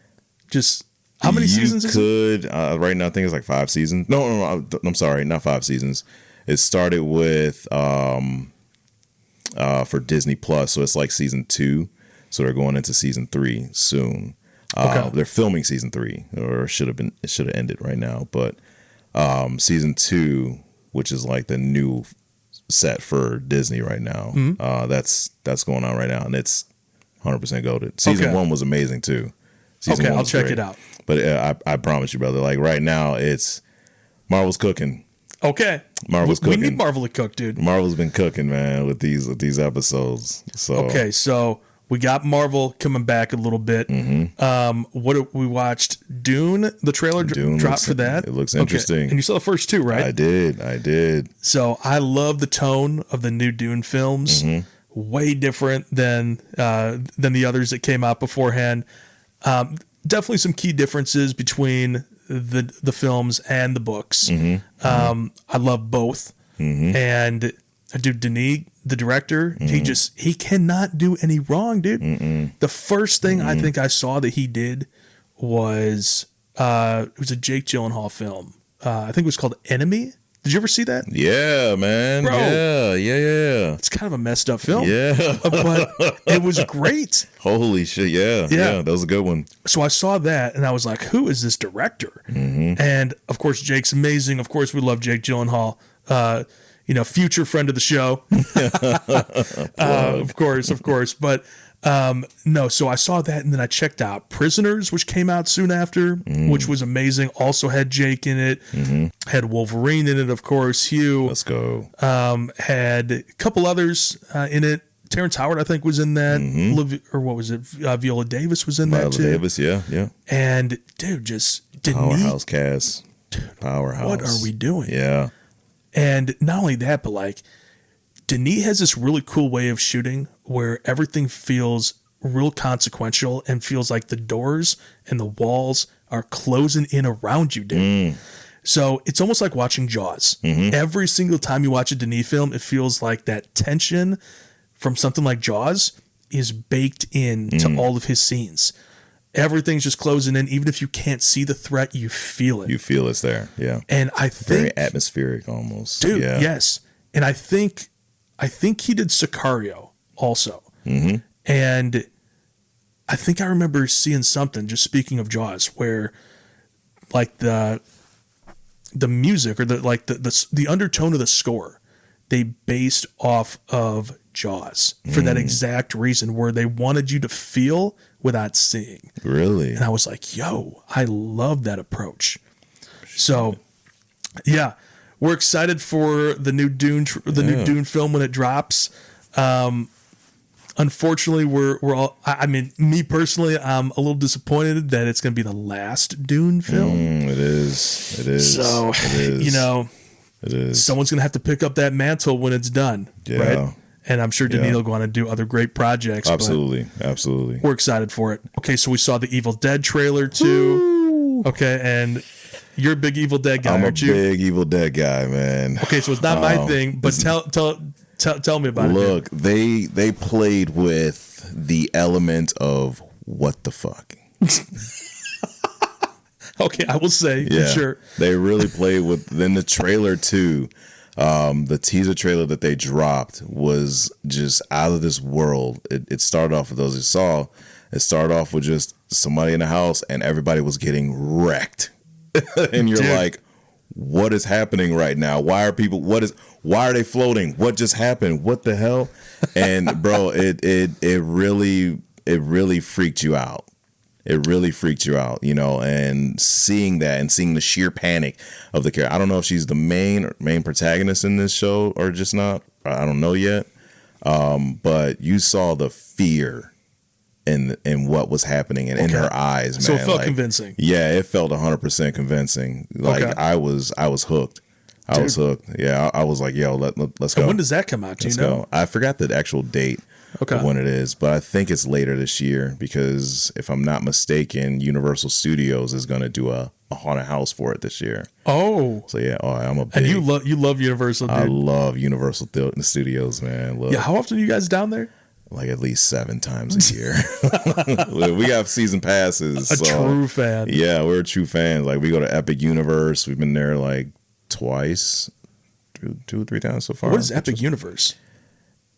Just how many seasons is it? Right now I think it's like 5 seasons. No, I'm sorry, not 5 seasons. It started with for Disney Plus, so it's like season 2. So they're going into season 3 soon. They're filming season 3, or it should have ended right now. But season 2, which is like the new set for Disney right now, that's going on right now, and it's 100% goated. Season 1 was amazing too. I'll check it out. But I promise you, brother, like right now, it's Marvel's cooking. Okay. Marvel's cooking. We need Marvel to cook, dude. Marvel's been cooking, man, with these episodes. So okay, so we got Marvel coming back a little bit. What we watched? Dune. The trailer dropped for that. It looks interesting. And you saw the first 2, right? I did. So I love the tone of the new Dune films. Way different than the others that came out beforehand. Definitely some key differences between the films and the books. I love both. And dude, Denis, the director, he cannot do any wrong, dude. The first thing I think I saw that he did was it was a Jake Gyllenhaal film. I think it was called Enemy. Did you ever see that? Yeah, man. Bro, yeah. It's kind of a messed up film. Yeah. But it was great. Holy shit, yeah. That was a good one. So I saw that and I was like, who is this director? And of course, Jake's amazing. Of course, we love Jake Gyllenhaal. Future friend of the show. Of course. But No, so I saw that, and then I checked out Prisoners, which came out soon after, which was amazing. Also had Jake in it, had Wolverine in it, of course. Hugh. Let's go. Had a couple others in it. Terrence Howard, I think, was in that. Or what was it? Viola Davis was in that too. Viola Davis, yeah. And dude, just powerhouse cast. Powerhouse. What are we doing? Yeah. And not only that, but like Denis has this really cool way of shooting where everything feels real consequential and feels like the doors and the walls are closing in around you, dude. So it's almost like watching Jaws. Every single time you watch a Denis film, it feels like that tension from something like Jaws is baked into all of his scenes. Everything's just closing in. Even if you can't see the threat, you feel it. You feel it's there, yeah. And I think... very atmospheric almost. Dude, yeah. Yes. And I think he did Sicario also. And I think I remember seeing something, just speaking of Jaws, where like the music or the undertone of the score, they based off of Jaws for that exact reason, where they wanted you to feel without seeing. Really? And I was like, yo, I love that approach. So, yeah, we're excited for the new Dune, new Dune film when it drops. Unfortunately, we're all. I mean, me personally, I'm a little disappointed that it's going to be the last Dune film. It is. It is. So, it is. you know, it is. Someone's going to have to pick up that mantle when it's done, right? And I'm sure Denis will go on and do other great projects. Absolutely. Absolutely. We're excited for it. Okay, so we saw the Evil Dead trailer too. Okay, and you're a big Evil Dead guy, aren't you? I'm a big Evil Dead guy, man. Okay, so it's not my thing, but tell me about it. Look, they played with the element of what the fuck. Okay, I will say for sure. They really played with. Then the trailer too. The teaser trailer that they dropped was just out of this world. It started off with those you saw. It started off with just somebody in the house and everybody was getting wrecked. And you're like, what is happening right now? Why are they floating? What just happened? What the hell? And bro, it really freaked you out. It really freaked you out, you know, and seeing that and seeing the sheer panic of the character. I don't know if she's the main protagonist in this show or just not. I don't know yet. But you saw the fear in what was happening and in her eyes, man. So it felt convincing. Yeah, it felt 100% convincing. Like I was hooked. I was hooked. Yeah, I was like, yo, let's go. And when does that come out? Do you know? Go. I forgot the actual date. Of when it is, but I think it's later this year because if I'm not mistaken, Universal Studios is going to do a haunted house for it this year. Oh, so yeah, I'm a big, and you love Universal. Dude. I love Universal Studios, man. Yeah, how often are you guys down there? Like at least 7 times a year. We got season passes. A true fan. Yeah, we're a true fan. Like we go to Epic Universe. We've been there like twice, 2 or 3 times so far. What is Epic Universe?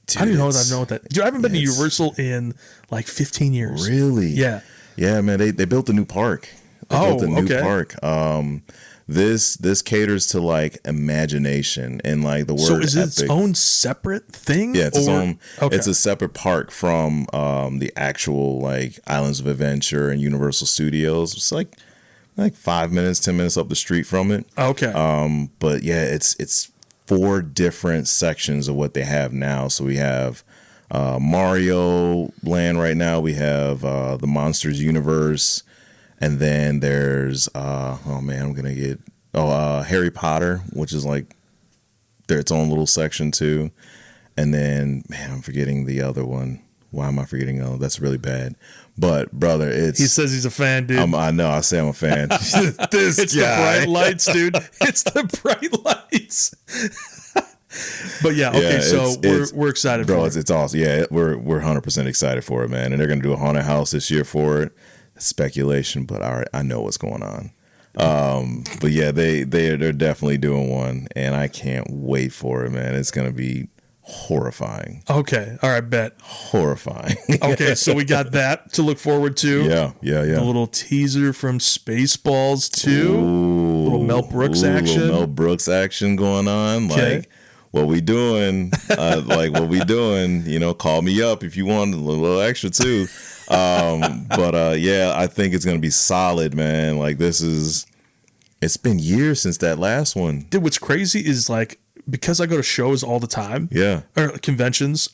Dude, I don't even know what that. Dude, I haven't been to Universal in like 15 years. Really? Yeah. Yeah, man. They built a new park. They built a new park. This caters to like imagination and like the word. So is it its own separate thing? Yeah, it's its own. Okay. It's a separate park from the actual like Islands of Adventure and Universal Studios. It's like 5 minutes, 10 minutes up the street from it. Okay. But yeah, it's 4 different sections of what they have now. So we have Mario Land right now. We have the Monsters Universe. And then there's, Harry Potter, which is like its own little section too. And then, man, I'm forgetting the other one. Why am I forgetting? Oh, that's really bad. But brother, he says he's a fan, dude. I know. I say I'm a fan. It's guy. The bright lights, dude. It's the bright lights. But yeah, okay. So we're excited, bro. For it. It's awesome. Yeah, we're 100% excited for it, man. And they're gonna do a haunted house this year for it. Speculation, but I know what's going on. But yeah, they're definitely doing one, and I can't wait for it, man. It's gonna be horrifying. Okay. All right, bet. Horrifying. Okay, so we got that to look forward to. Yeah. A little teaser from Spaceballs 2. Little Mel Brooks action. Little Mel Brooks action going on. Okay. Like what we doing? What we doing? Call me up if you want a little extra too. Yeah, I think it's gonna be solid, man. It's been years since that last one. Dude, what's crazy is because I go to shows all the time, or conventions,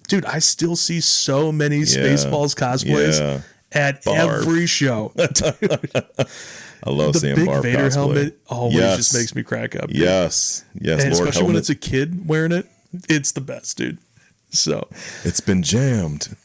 dude, I still see so many Spaceballs cosplays at Barf. every show. I love the seeing big Barf Vader cosplay. helmet always just makes me crack up. Dude. Yes, And Lord especially helmet. when it's a kid wearing it, it's the best, dude. So it's been jammed.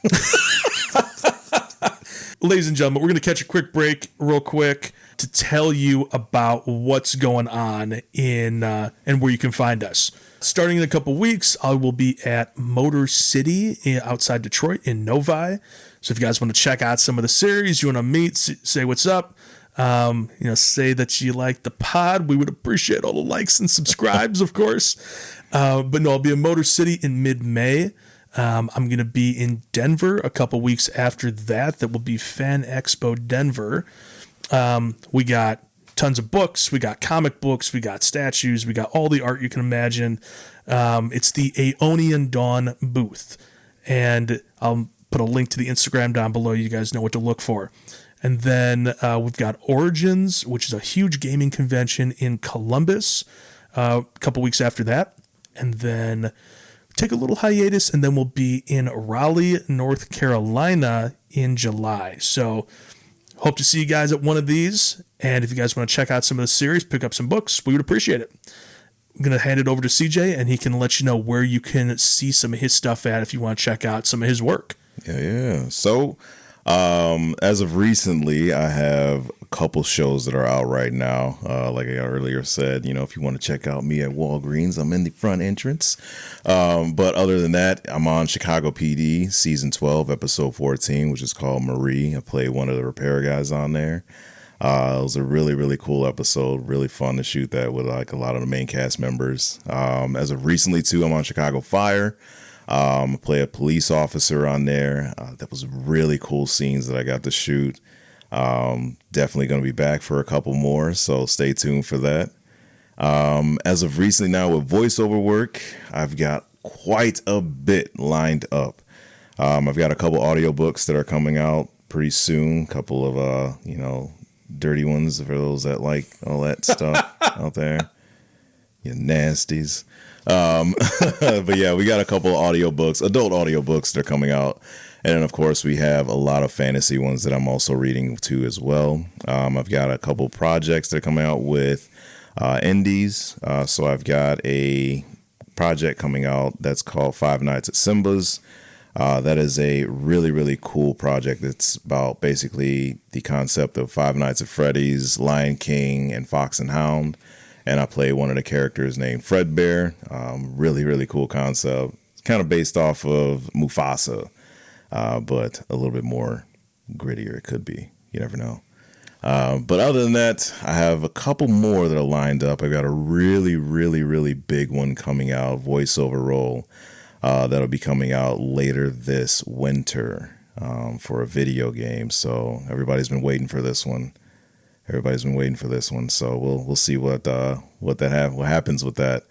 ladies and gentlemen, we're going to catch a quick break real quick to tell you about what's going on in and where you can find us. Starting in a couple weeks, I will be at Motor City outside Detroit in Novi. So if you guys want to check out some of the series, you want to meet, say what's up, say that you like the pod. We would appreciate all the likes and subscribes, of course. But no, I'll be in Motor City in mid-May. I'm going to be in Denver a couple weeks after that. That will be Fan Expo Denver. We got tons of books. We got comic books. We got statues. We got all the art you can imagine. It's the Aeonian Dawn booth. And I'll put a link to the Instagram down below. You guys know what to look for. And then we've got Origins, which is a huge gaming convention in Columbus, a couple weeks after that. And then take a little hiatus, and then we'll be in Raleigh, North Carolina in July. So hope to see you guys at one of these. And if you guys want to check out some of the series, pick up some books, we would appreciate it. I'm going to hand it over to CJ, and he can let you know where you can see some of his stuff at if you want to check out some of his work. Yeah. So as of recently, I have a couple shows that are out right now. Like I earlier said, if you want to check out me at Walgreens, I'm in the front entrance. But other than that, I'm on Chicago PD season 12, episode 14, which is called Marie. I play one of the repair guys on there. It was a really, really cool episode. Really fun to shoot that with a lot of the main cast members. As of recently too, I'm on Chicago Fire. I play a police officer on there. That was really cool scenes that I got to shoot. Definitely going to be back for a couple more, so stay tuned for that. As of recently now with voiceover work, I've got quite a bit lined up. I've got a couple audiobooks that are coming out pretty soon. A couple of, dirty ones for those that like all that stuff out there. You nasties. But yeah, we got a couple of audiobooks, adult audiobooks that are coming out. And then, of course, we have a lot of fantasy ones that I'm also reading too as well. I've got a couple projects that are coming out with indies. So I've got a project coming out that's called Five Nights at Simba's. That is a really, really cool project. It's about basically the concept of Five Nights at Freddy's, Lion King, and Fox and Hound. And I play one of the characters named Fredbear. Really, really cool concept. It's kind of based off of Mufasa, but a little bit more grittier it could be. You never know. But other than that, I have a couple more that are lined up. I got a really, really, really big one coming out, voiceover role, that'll be coming out later this winter for a video game. So everybody's been waiting for this one. So we'll see what happens with that.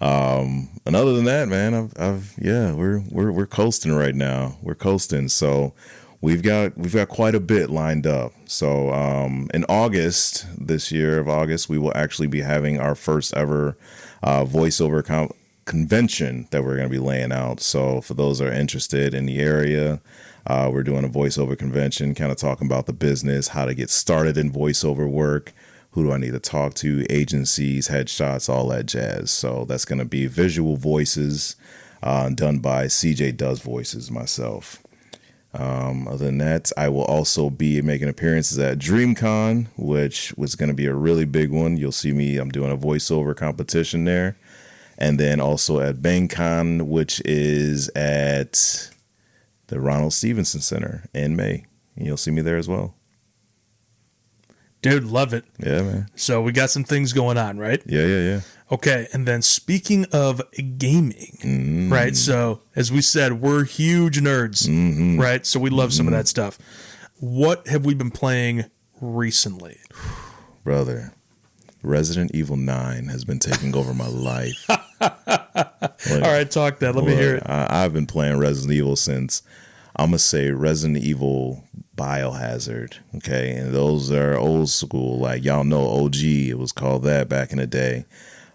And other than that, man, we're coasting right now. We're coasting. So we've got quite a bit lined up. So in August, this year of August, we will actually be having our first ever voiceover convention that we're going to be laying out. So for those that are interested in the area, we're doing a voiceover convention, kind of talking about the business, how to get started in voiceover work, who do I need to talk to, agencies, headshots, all that jazz. So that's going to be visual voices done by CJ Does Voices, myself. Other than that, I will also be making appearances at DreamCon, which was going to be a really big one. You'll see me, I'm doing a voiceover competition there. And then also at BangCon, which is at the Ronald Stevenson Center in May. And you'll see me there as well. Dude, love it. Yeah, man. So we got some things going on, right? Yeah. Okay, and then speaking of gaming, right? So as we said, we're huge nerds, right? So we love some of that stuff. What have we been playing recently? Brother, Resident Evil 9 has been taking over my life. All right, talk that. Let me hear it. I've been playing Resident Evil since, I'm going to say, Resident Evil Biohazard. Okay. And those are old school. Like, y'all know OG. It was called that back in the day.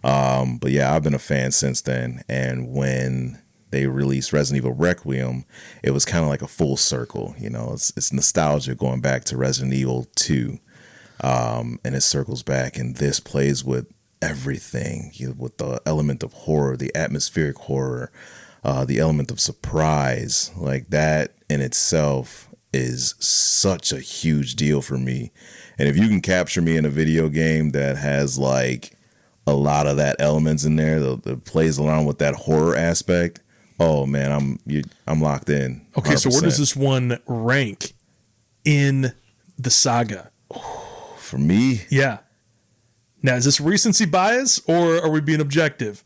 But yeah, I've been a fan since then. And when they released Resident Evil Requiem, it was kind of like a full circle. You know, it's nostalgia going back to Resident Evil 2. And it circles back. And this plays with everything, with the element of horror, the atmospheric horror, the element of surprise. Like, that in itself is such a huge deal for me. And if you can capture me in a video game that has like a lot of that elements in there, that plays along with that horror aspect, oh man, I'm locked in. 100%. Okay, so where does this one rank in the saga? For me? Yeah. Now, is this recency bias or are we being objective?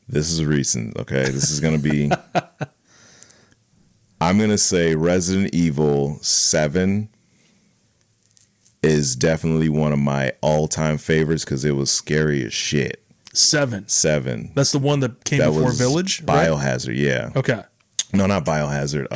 This is recent, okay? This is going to be... I'm going to say Resident Evil 7 is definitely one of my all-time favorites because it was scary as shit. 7. That's the one that came before Village? Biohazard, right? Yeah. Okay. No, not Biohazard.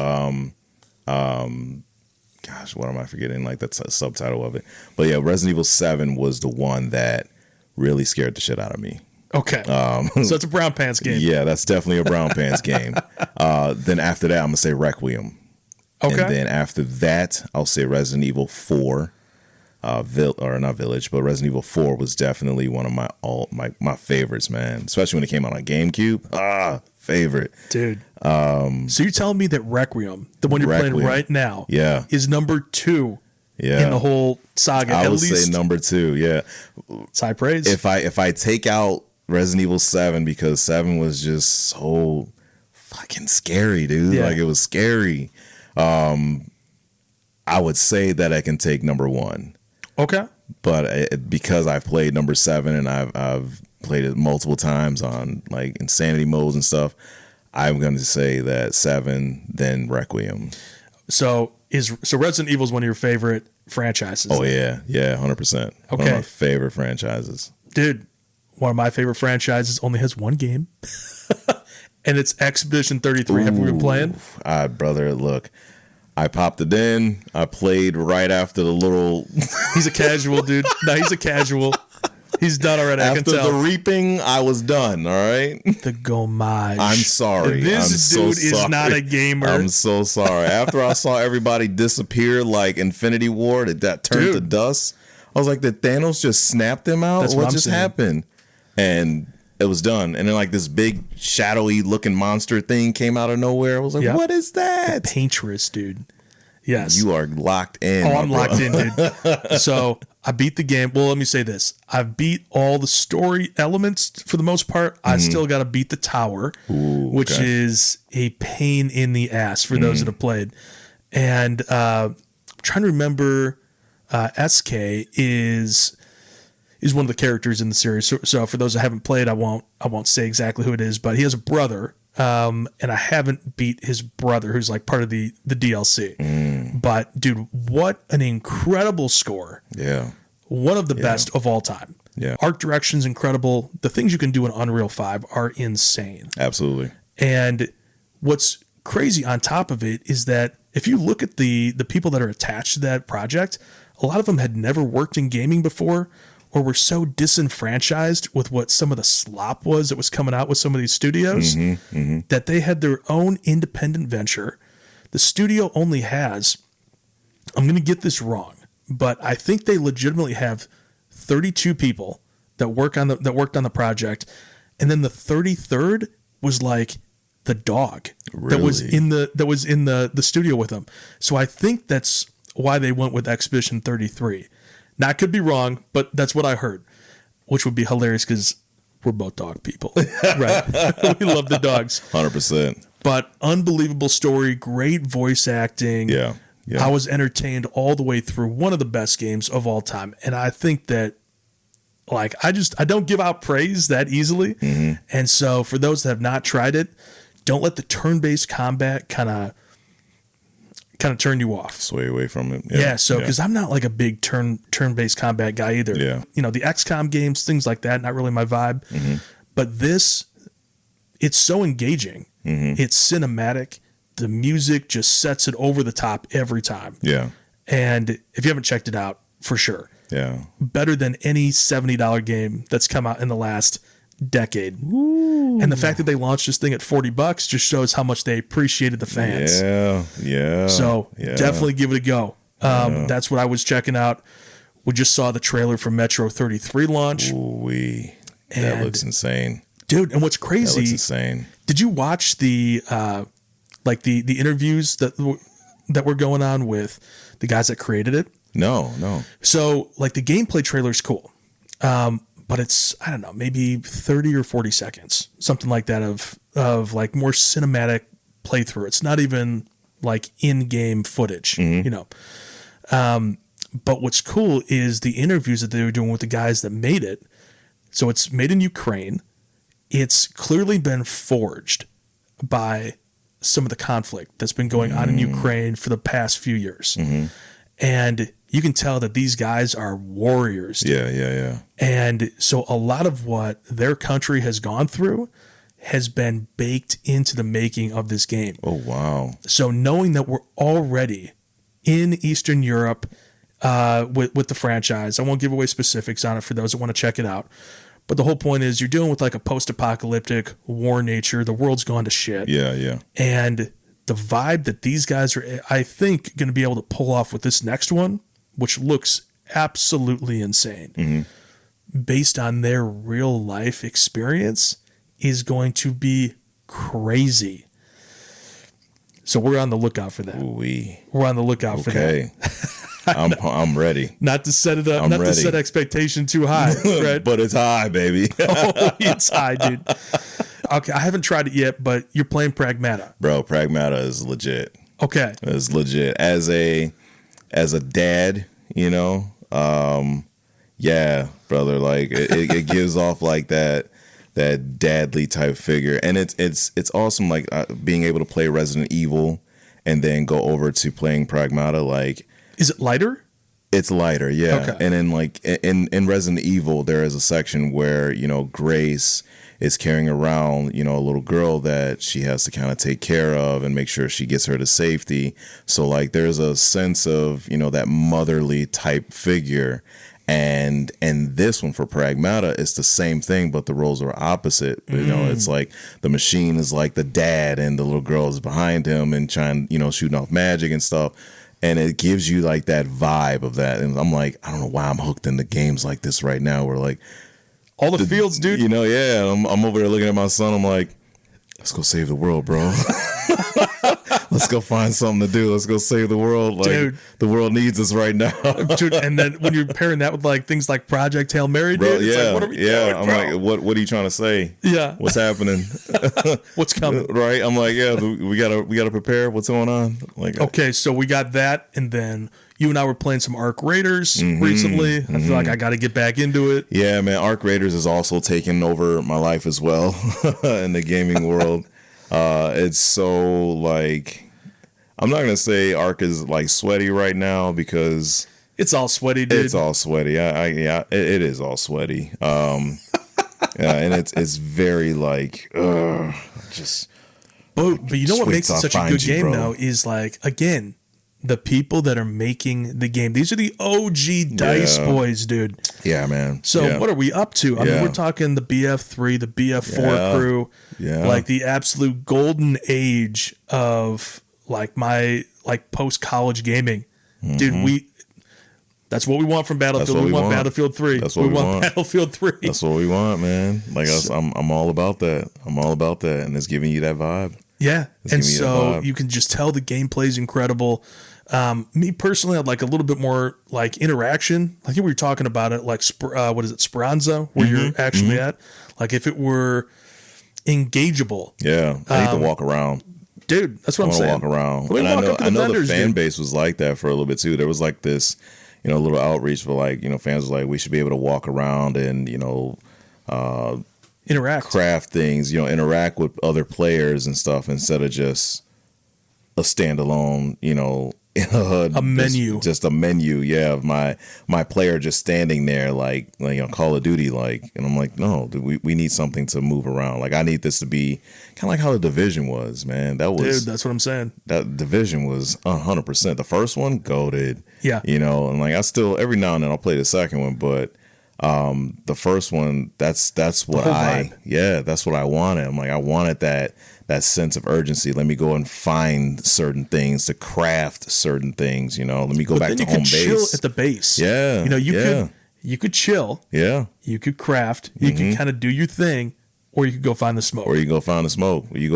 Gosh, what am I forgetting? Like, that's a subtitle of it. But yeah, Resident Evil 7 was the one that really scared the shit out of me. Okay. So it's a brown pants game. Yeah, that's definitely a brown pants game. Then after that, I'm going to say Requiem. Okay. And then after that, I'll say Resident Evil 4. Or not Village, but Resident Evil 4 was definitely one of my favorites, man. Especially when it came out on GameCube. Favorite. Dude. So you're telling me that Requiem, the one you're playing right now, is number 2 in the whole saga? I would say number 2, yeah. It's high praise. If I take out Resident Evil 7, because 7 was just so fucking scary, dude. Yeah. Like, it was scary. I would say that I can take number 1. Okay. But because I've played number 7 and I've played it multiple times on like insanity modes and stuff, I'm going to say that 7, then Requiem. So Resident Evil is one of your favorite franchises? Oh yeah, 100%. Okay. One of my favorite franchises, dude. One of my favorite franchises only has one game, and it's Expedition 33. Have we been playing? Brother, look. I popped it in. I played right after the little... He's a casual, dude. No, he's a casual. He's done already. I can tell. After the reaping, I was done, all right? The gomage. I'm sorry. This dude is not a gamer. I'm so sorry. After I saw everybody disappear like Infinity War, that turned to dust, I was like, did Thanos just snap them out? That's what just happened? And it was done. And then like this big shadowy looking monster thing came out of nowhere. I was like, what is that? The Painterest, dude. Yes. You are locked in. Oh, I'm locked in, dude. So I beat the game. Well, let me say this. I've beat all the story elements for the most part. I still got to beat the tower, which is a pain in the ass for those that have played. And I'm trying to remember, SK is one of the characters in the series. So for those that haven't played, I won't say exactly who it is, but he has a brother. And I haven't beat his brother, who's like part of the DLC. But dude, what an incredible score. Yeah. One of the best of all time. Yeah. Art direction's incredible. The things you can do in Unreal 5 are insane. Absolutely. And what's crazy on top of it is that if you look at the people that are attached to that project, a lot of them had never worked in gaming before, or were so disenfranchised with what some of the slop was that was coming out with some of these studios that they had their own independent venture. The studio only has, I'm going to get this wrong, but I think they legitimately have 32 people that worked on the project, and then the 33rd was like the dog that was in the studio with them. So I think that's why they went with Expedition 33. Now, I could be wrong, but that's what I heard, which would be hilarious because we're both dog people, right? We love the dogs. 100%. But unbelievable story, great voice acting. Yeah. I was entertained all the way through. One of the best games of all time. And I think that, like, I don't give out praise that easily. And so for those that have not tried it, don't let the turn-based combat kind of turn you off. Sway away from it. Yeah, so because I'm not like a big turn-based combat guy either. Yeah. You know, the XCOM games, things like that, not really my vibe. But this, it's so engaging. It's cinematic. The music just sets it over the top every time. Yeah. And if you haven't checked it out, for sure. Yeah. Better than any $70 game that's come out in the last decade. Ooh. And the fact that they launched this thing at $40 just shows how much they appreciated the fans. Yeah. So definitely give it a go. That's what I was checking out. We just saw the trailer for Metro 33 launch. Ooh-wee. That looks insane. Dude, and what's crazy... That looks insane. Did you watch the the interviews that were going on with the guys that created it? No. So, like, the gameplay trailer's cool. But it's, I don't know, maybe 30 or 40 seconds, something like that of like more cinematic playthrough. It's not even like in-game footage, you know. But what's cool is the interviews that they were doing with the guys that made it. So it's made in Ukraine. It's clearly been forged by some of the conflict that's been going on in Ukraine for the past few years. And you can tell that these guys are warriors. Yeah. And so a lot of what their country has gone through has been baked into the making of this game. Oh, wow. So knowing that we're already in Eastern Europe with the franchise, I won't give away specifics on it for those that want to check it out. But the whole point is you're dealing with like a post-apocalyptic war nature. The world's gone to shit. Yeah. And the vibe that these guys are, I think, going to be able to pull off with this next one, which looks absolutely insane, based on their real life experience, is going to be crazy. So we're on the lookout for that. Ooh-wee. We're on the lookout for that. Okay. I'm ready. Not to set it up, to set expectation too high, right? But it's high, baby. Oh, it's high, dude. Okay, I haven't tried it yet, but you're playing Pragmata. Bro, Pragmata is legit. Okay. It's legit. As a dad, you know, yeah, brother, like it gives off like that dadly type figure. And it's awesome, like being able to play Resident Evil and then go over to playing Pragmata. Like, is it lighter? It's lighter, yeah. Okay. And then like in Resident Evil, there is a section where, you know, Grace is carrying around, you know, a little girl that she has to kind of take care of and make sure she gets her to safety. So like there's a sense of, you know, that motherly type figure. And this one for Pragmata, it's the same thing, but the roles are opposite. You know, it's like the machine is like the dad and the little girl is behind him and trying, you know, shooting off magic and stuff. And it gives you like that vibe of that. And I'm like, I don't know why I'm hooked into games like this right now. Where like all the fields, dude. You know, yeah. I'm over there looking at my son. I'm like, let's go save the world, bro. Let's go find something to do. Let's go save the world. Like, dude, the world needs us right now. Dude, and then when you're pairing that with like things like Project Hail Mary, dude, bro, it's like, what are we doing, I'm bro? like, what are you trying to say? Yeah. What's happening? What's coming? Right? I'm like, yeah, we gotta prepare. What's going on? Like, okay, so we got that, and then you and I were playing some Arc Raiders recently. I feel like I got to get back into it. Yeah, man. Arc Raiders is also taking over my life as well in the gaming world. It's so like, I'm not gonna say Arc is like sweaty right now because it's all sweaty, dude. It's all sweaty. It is all sweaty. And it's very like just. But you know what makes it such a good game though is like, again, the people that are making the game. These are the OG Dice boys, dude. Yeah, man. So what are we up to? I mean, we're talking the BF3, the BF4 crew. Yeah. Like the absolute golden age of like my like post-college gaming. Dude, that's what we want from Battlefield. We want Battlefield 3. That's what we want. Battlefield 3. That's what we want, man. Like I'm all about that. I'm all about that, and it's giving you that vibe. Yeah, and so you can just tell the gameplay is incredible. Me personally, I'd like a little bit more like interaction. I think we were talking about it, like what is it, Speranza, where you're actually at. Like if it were engageable. Yeah, I need to walk around. Dude, that's what I'm saying. Walk around, and I know the fan base was like that for a little bit too. There was like this, you know, little outreach for like, you know, fans was like, we should be able to walk around and, you know, interact, craft things, you know, interact with other players and stuff instead of just a standalone, you know, a menu, just a menu, yeah, of my player just standing there like Call of Duty, like, and I'm like, no, dude, we need something to move around. Like, I need this to be kind of like how the Division was, man. That was, dude, that's what I'm saying. That Division was 100%. The first one, goated, yeah, and like I still every now and then I'll play the second one, but the first one, that's what that's what I wanted. I'm like, I wanted that sense of urgency. Let me go and find certain things to craft certain things, let me go back to home base. Chill at the base. Yeah. You could chill. Yeah. You could craft. You could kind of do your thing, or you could go find the smoke. Or you go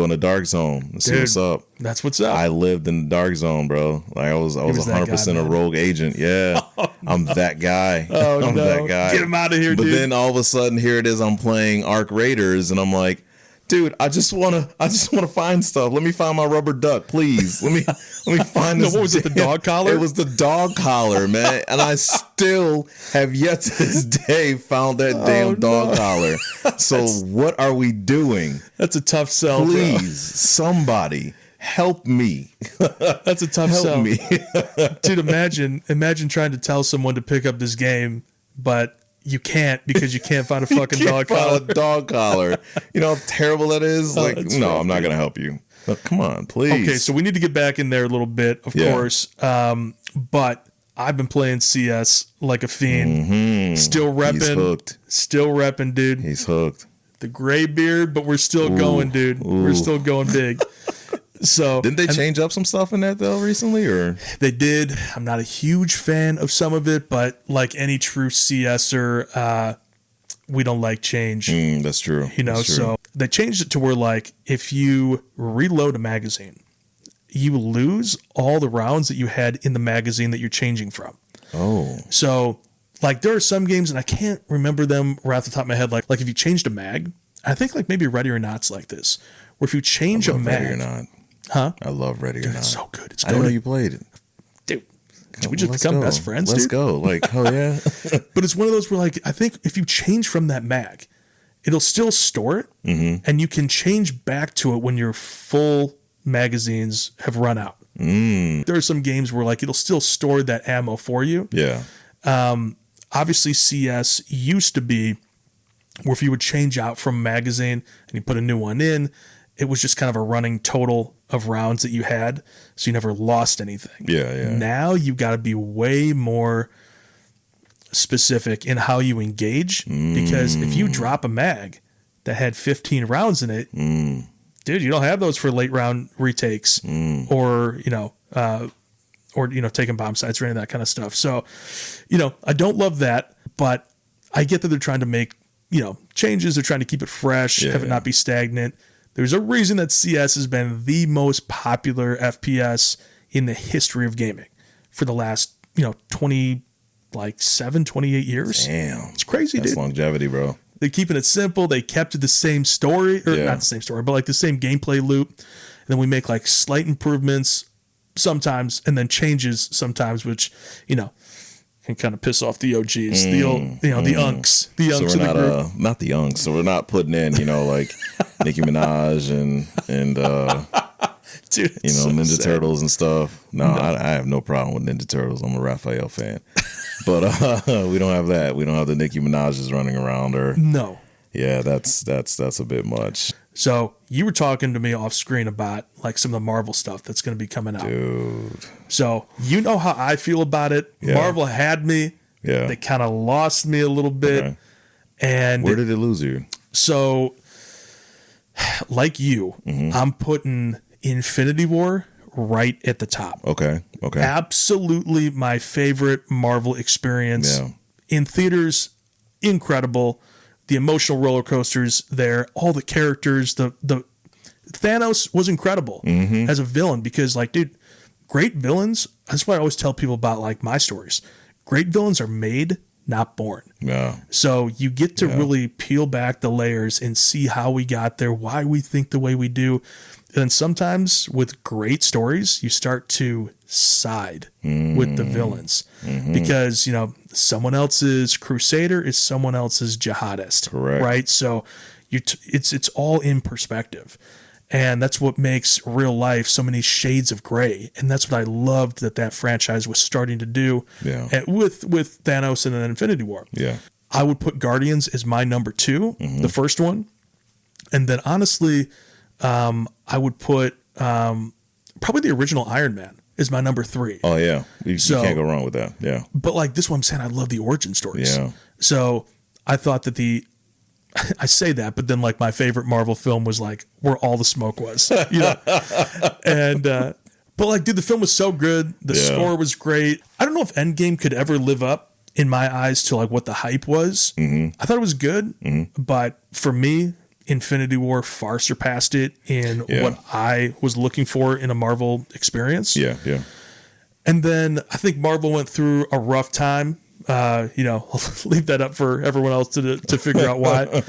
in the dark zone and see what's up. That's what's up. I lived in the dark zone, bro. Like I was 100% a rogue agent. Yeah. Oh, no. I'm that guy. Oh, I'm that guy. Get him out of here, dude. But then all of a sudden, here it is. I'm playing Arc Raiders, and I'm like, dude, I just wanna find stuff. Let me find my rubber duck, please. Let me find this. No, what was it? The dog collar? It was the dog collar, man. And I still have yet to this day found that damn dog collar. So what are we doing? That's a tough sell. Please, somebody help me. That's a tough sell. Help me, dude. Imagine trying to tell someone to pick up this game, but you can't because you can't find a fucking dog collar. A dog collar. You know how terrible that is? Like, no, rough, I'm not going to help you. But come on, please. Okay, so we need to get back in there a little bit, of course. But I've been playing CS like a fiend. Mm-hmm. Still repping. He's hooked. Still repping, dude. He's hooked. The gray beard, but we're still going, dude. Ooh. We're still going big. So didn't they change up some stuff in that though recently, or they did? I'm not a huge fan of some of it, but like any true CSer, we don't like change. That's true. That's true. So they changed it to where like if you reload a magazine, you lose all the rounds that you had in the magazine that you're changing from. Oh, so like there are some games, and I can't remember them right off the top of my head. Like if you changed a mag, I think like maybe Ready or Not's like this, where if you change a mag, Ready or Not. Huh? I love Ready or Not. It's so good. It's I didn't know you played it. Dude, did we just become best friends, Let's dude? go. Like, oh yeah. But it's one of those where like, I think if you change from that mag, it'll still store it, and you can change back to it when your full magazines have run out. There are some games where like it'll still store that ammo for you. Yeah. Obviously CS used to be where if you would change out from a magazine and you put a new one in, it was just kind of a running total of rounds that you had, so you never lost anything. Yeah. Now you got to be way more specific in how you engage, because if you drop a mag that had 15 rounds in it, dude, you don't have those for late round retakes or taking bomb sites or any of that kind of stuff. So, I don't love that, but I get that they're trying to make, changes. They're trying to keep it fresh, have it not be stagnant.28 There's a reason that CS has been the most popular FPS in the history of gaming for the last, 28 years. Damn. It's crazy, That's dude. longevity, bro. They're keeping it simple. They kept it the same story, or not the same story, but like the same gameplay loop. And then we make like slight improvements sometimes, and then changes sometimes, which, can kind of piss off the OGs, the old, the unks, the unks. So we're of the group. not the unks. So we're not putting in, like Nicki Minaj and dude, Ninja sad. Turtles and stuff. No, I have no problem with Ninja Turtles. I'm a Raphael fan, but we don't have that. We don't have the Nicki Minaj's running around, or no. Yeah, that's a bit much. So you were talking to me off screen about like some of the Marvel stuff that's going to be coming out. Dude. So you know how I feel about it. Yeah. Marvel had me. Yeah. They kind of lost me a little bit. Okay. And where did it lose you? So like you, I'm putting Infinity War right at the top. Okay. Absolutely my favorite Marvel experience. Yeah. In theaters, incredible. The emotional roller coasters there, all the characters, the Thanos was incredible as a villain, because like, dude, great villains. That's what I always tell people about like my stories. Great villains are made, not born. Yeah. So you get to really peel back the layers and see how we got there, why we think the way we do. And sometimes with great stories, you start to side with the villains because, someone else's crusader is someone else's jihadist. Correct. Right. So it's all in perspective. And that's what makes real life so many shades of gray. And that's what I loved that franchise was starting to do with Thanos and then Infinity War. Yeah. I would put Guardians as my number 2, the first one. And then honestly, I would put probably the original Iron Man is my number 3. Oh, yeah. You can't go wrong with that. Yeah. But like this one, I'm saying I love the origin stories. Yeah. So I thought that I say that, but then like my favorite Marvel film was like where all the smoke was, you know? And, but like, dude, the film was so good. The score was great. I don't know if Endgame could ever live up in my eyes to like what the hype was. I thought it was good, but for me, Infinity War far surpassed it in what I was looking for in a Marvel experience. Yeah, yeah. And then I think Marvel went through a rough time. I'll leave that up for everyone else to figure out why.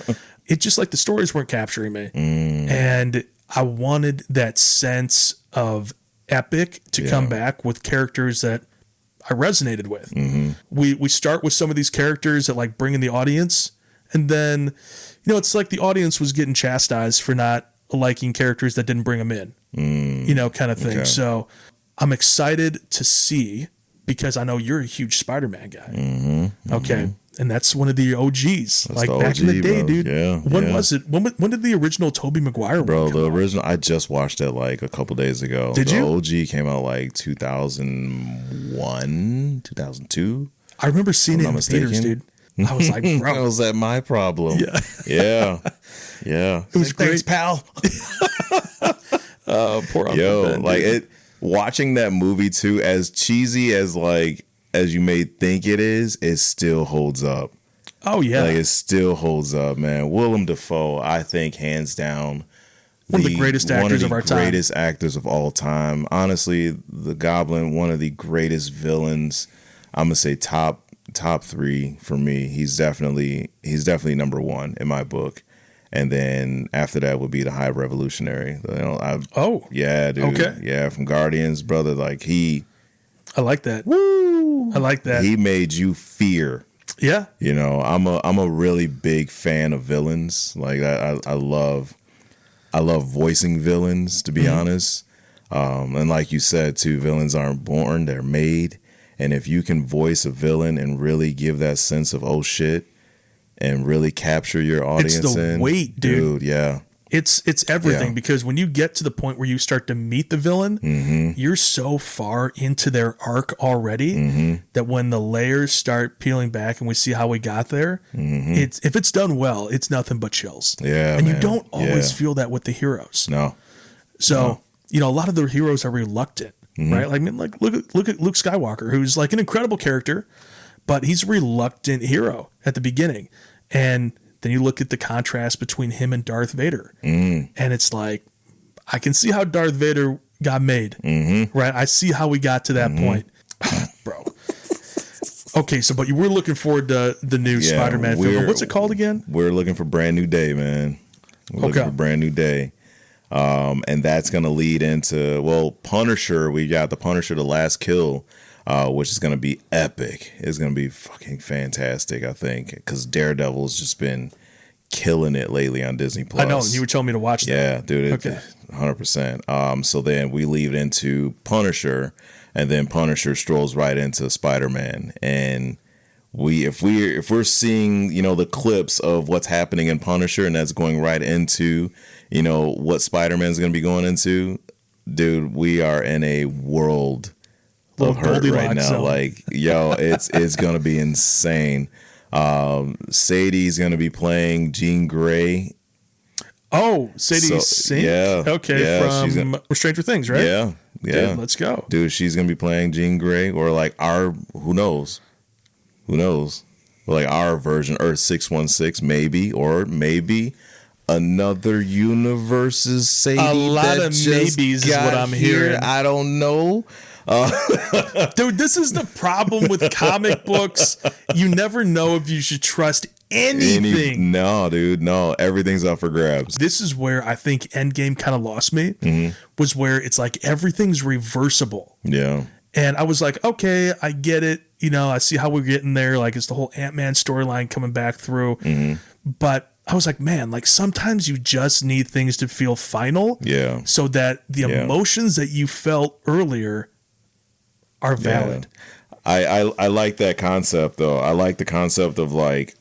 It's just like the stories weren't capturing me. And I wanted that sense of epic to come back with characters that I resonated with. We start with some of these characters that like bring in the audience, and then it's like the audience was getting chastised for not liking characters that didn't bring them in, kind of thing. Okay. So I'm excited to see, because I know you're a huge Spider-Man guy. Okay. And that's one of the OGs. That's like the back in the day, bro. Dude. Yeah. When was it? When did the original Tobey Maguire one come out? Original, I just watched it like a couple days ago. Did you? The OG came out like 2001, 2002. I remember seeing it in the theaters, dude. I was like, bro. Was that my problem? Yeah. Yeah. Yeah. It was great. Thanks, pal. Poor Uncle Ben, like it. Watching that movie too, as cheesy as you may think it still holds up. Oh yeah, like it still holds up, man. Willem Dafoe, I think, hands down, one of the greatest actors of our time. Greatest actors of all time. Honestly, the Goblin, one of the greatest villains. I'm gonna say top 3 for me. He's definitely number 1 in my book. And then after that would be the High Revolutionary. Yeah, dude. Okay. Yeah, from Guardians, brother. Like I like that. Woo! I like that. He made you fear. Yeah. I'm a really big fan of villains. Like I love voicing villains, to be honest. And like you said too, villains aren't born; they're made. And if you can voice a villain and really give that sense of oh shit, and really capture your audience, it's the weight, dude. Yeah, it's everything, because when you get to the point where you start to meet the villain, you're so far into their arc already that when the layers start peeling back and we see how we got there, if it's done well, it's nothing but chills. Yeah, and you don't always feel that with the heroes. No, so a lot of the heroes are reluctant, right? Like look at Luke Skywalker, who's like an incredible character, but he's a reluctant hero at the beginning. And then you look at the contrast between him and Darth Vader. And it's like, I can see how Darth Vader got made, right? I see how we got to that point. Bro. Okay, but you were looking forward to the new Spider-Man film. What's it called again? We're looking for Brand New Day, man. We're looking for Brand New Day. And that's going to lead into, Punisher. We got the Punisher, The Last Kill, which is going to be epic. It's going to be fucking fantastic, I think, because Daredevil's just been killing it lately on Disney Plus. I know, you were telling me to watch that. Yeah, dude, 100%. So then we leave it into Punisher, and then Punisher strolls right into Spider-Man, and if we're seeing the clips of what's happening in Punisher, and that's going right into what Spider-Man's going to be going into, dude, we are in a world of hurt right now. Zone. Like, it's gonna be insane. Sadie's gonna be playing Jean Grey. Oh, Sadie Sink? Yeah. Okay, yeah, from Stranger Things, right? Yeah. Dude, let's go. Dude, she's gonna be playing Jean Grey, or like who knows? Like our version, Earth 616, maybe, or maybe another universe's Sadie. A lot of maybes is what I'm hearing. I don't know. Dude, this is the problem with comic books. You never know if you should trust anything. No, dude, no. Everything's up for grabs. This is where I think Endgame kind of lost me, was where it's like everything's reversible. Yeah. And I was like, okay, I get it. I see how we're getting there. Like, it's the whole Ant-Man storyline coming back through. But I was like, man, like sometimes you just need things to feel final. Yeah. So that the emotions that you felt earlier are valid. Yeah. I like that concept though. I like the concept of like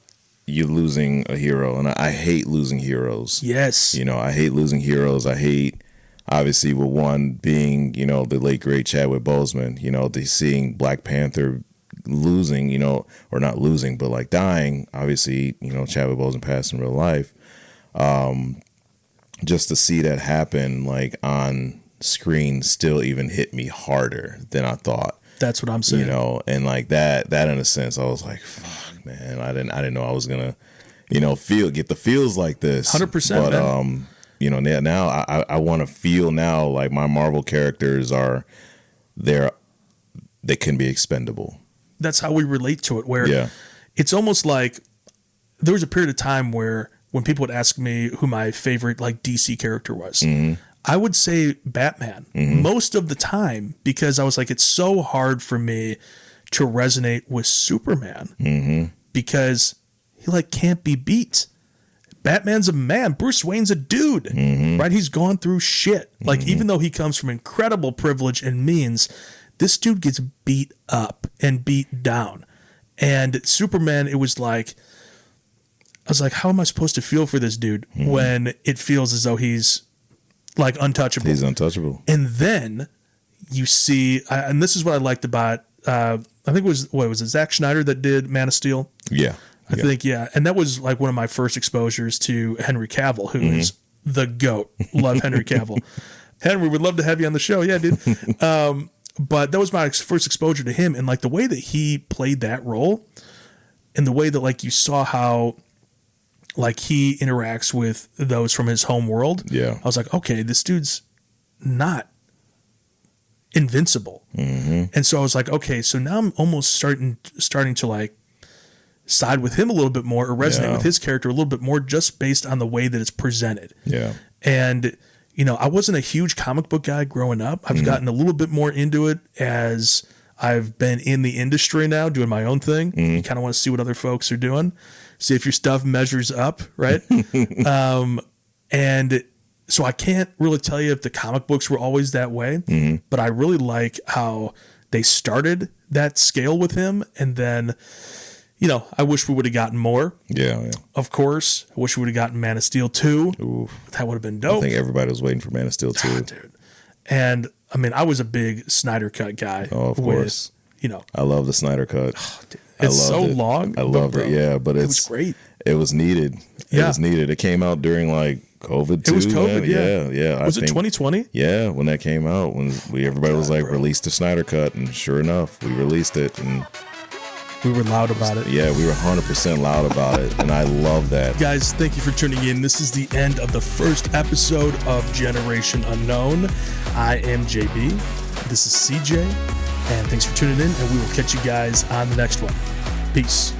you losing a hero, and I hate losing heroes. Yes. You know, I hate losing heroes. I hate, obviously, with one being, you know, the late great Chadwick Boseman, you know, seeing Black Panther losing, you know, or not losing, but like dying. Obviously, you know, Chadwick Boseman passed in real life. Just to see that happen, like on screen, still even hit me harder than I thought. That's what I'm saying. You know, and like that in a sense, I was like, fuck, man, I didn't know I was gonna, you know, get the feels like this. 100%. But man. you know, now I want to feel now like my Marvel characters they can be expendable. That's how we relate to it, where it's almost like there was a period of time where when people would ask me who my favorite like DC character was, I would say Batman most of the time, because I was like, it's so hard for me to resonate with Superman because he like can't be beat. Batman's a man. Bruce Wayne's a dude, right? He's gone through shit. Like, even though he comes from incredible privilege and means, this dude gets beat up and beat down. And Superman, it was like, I was like, how am I supposed to feel for this dude when it feels as though he's like untouchable? He's untouchable. And then you see, and this is what I liked about, I think it was it Zack Snyder that did Man of Steel? Yeah. I think, yeah. And that was like one of my first exposures to Henry Cavill, who is the GOAT. Love Henry Cavill. Henry, would love to have you on the show. Yeah, dude. But that was my first exposure to him. And like the way that he played that role, and the way that like you saw how like he interacts with those from his home world. Yeah. I was like, okay, this dude's not invincible. And so I was like, okay, so now I'm almost starting to like side with him a little bit more, or resonate with his character a little bit more, just based on the way that it's presented. Yeah. And, you know, I wasn't a huge comic book guy growing up. I've gotten a little bit more into it as I've been in the industry now, doing my own thing. You kind of want to see what other folks are doing, see if your stuff measures up, right? And so I can't really tell you if the comic books were always that way, but I really like how they started that scale with him, and then, you know, I wish we would have gotten more. Yeah. Of course. I wish we would have gotten Man of Steel 2. Ooh. That would have been dope. I think everybody was waiting for Man of Steel 2. Dude. And, I mean, I was a big Snyder Cut guy. Oh, of course. You know. I love the Snyder Cut. Oh, dude. It's so long. I loved it, yeah. But it was great. It was needed. It was needed. It came out during, like, COVID, too. It was COVID, yeah. Was it 2020? Yeah, when that came out. When everybody was like, release the Snyder Cut. And sure enough, we released it. And we were loud about it. Yeah, we were 100% loud about it, and I love that. Guys, thank you for tuning in. This is the end of the first episode of Generation Unknown. I am JB. This is CJ, and thanks for tuning in, and we will catch you guys on the next one. Peace.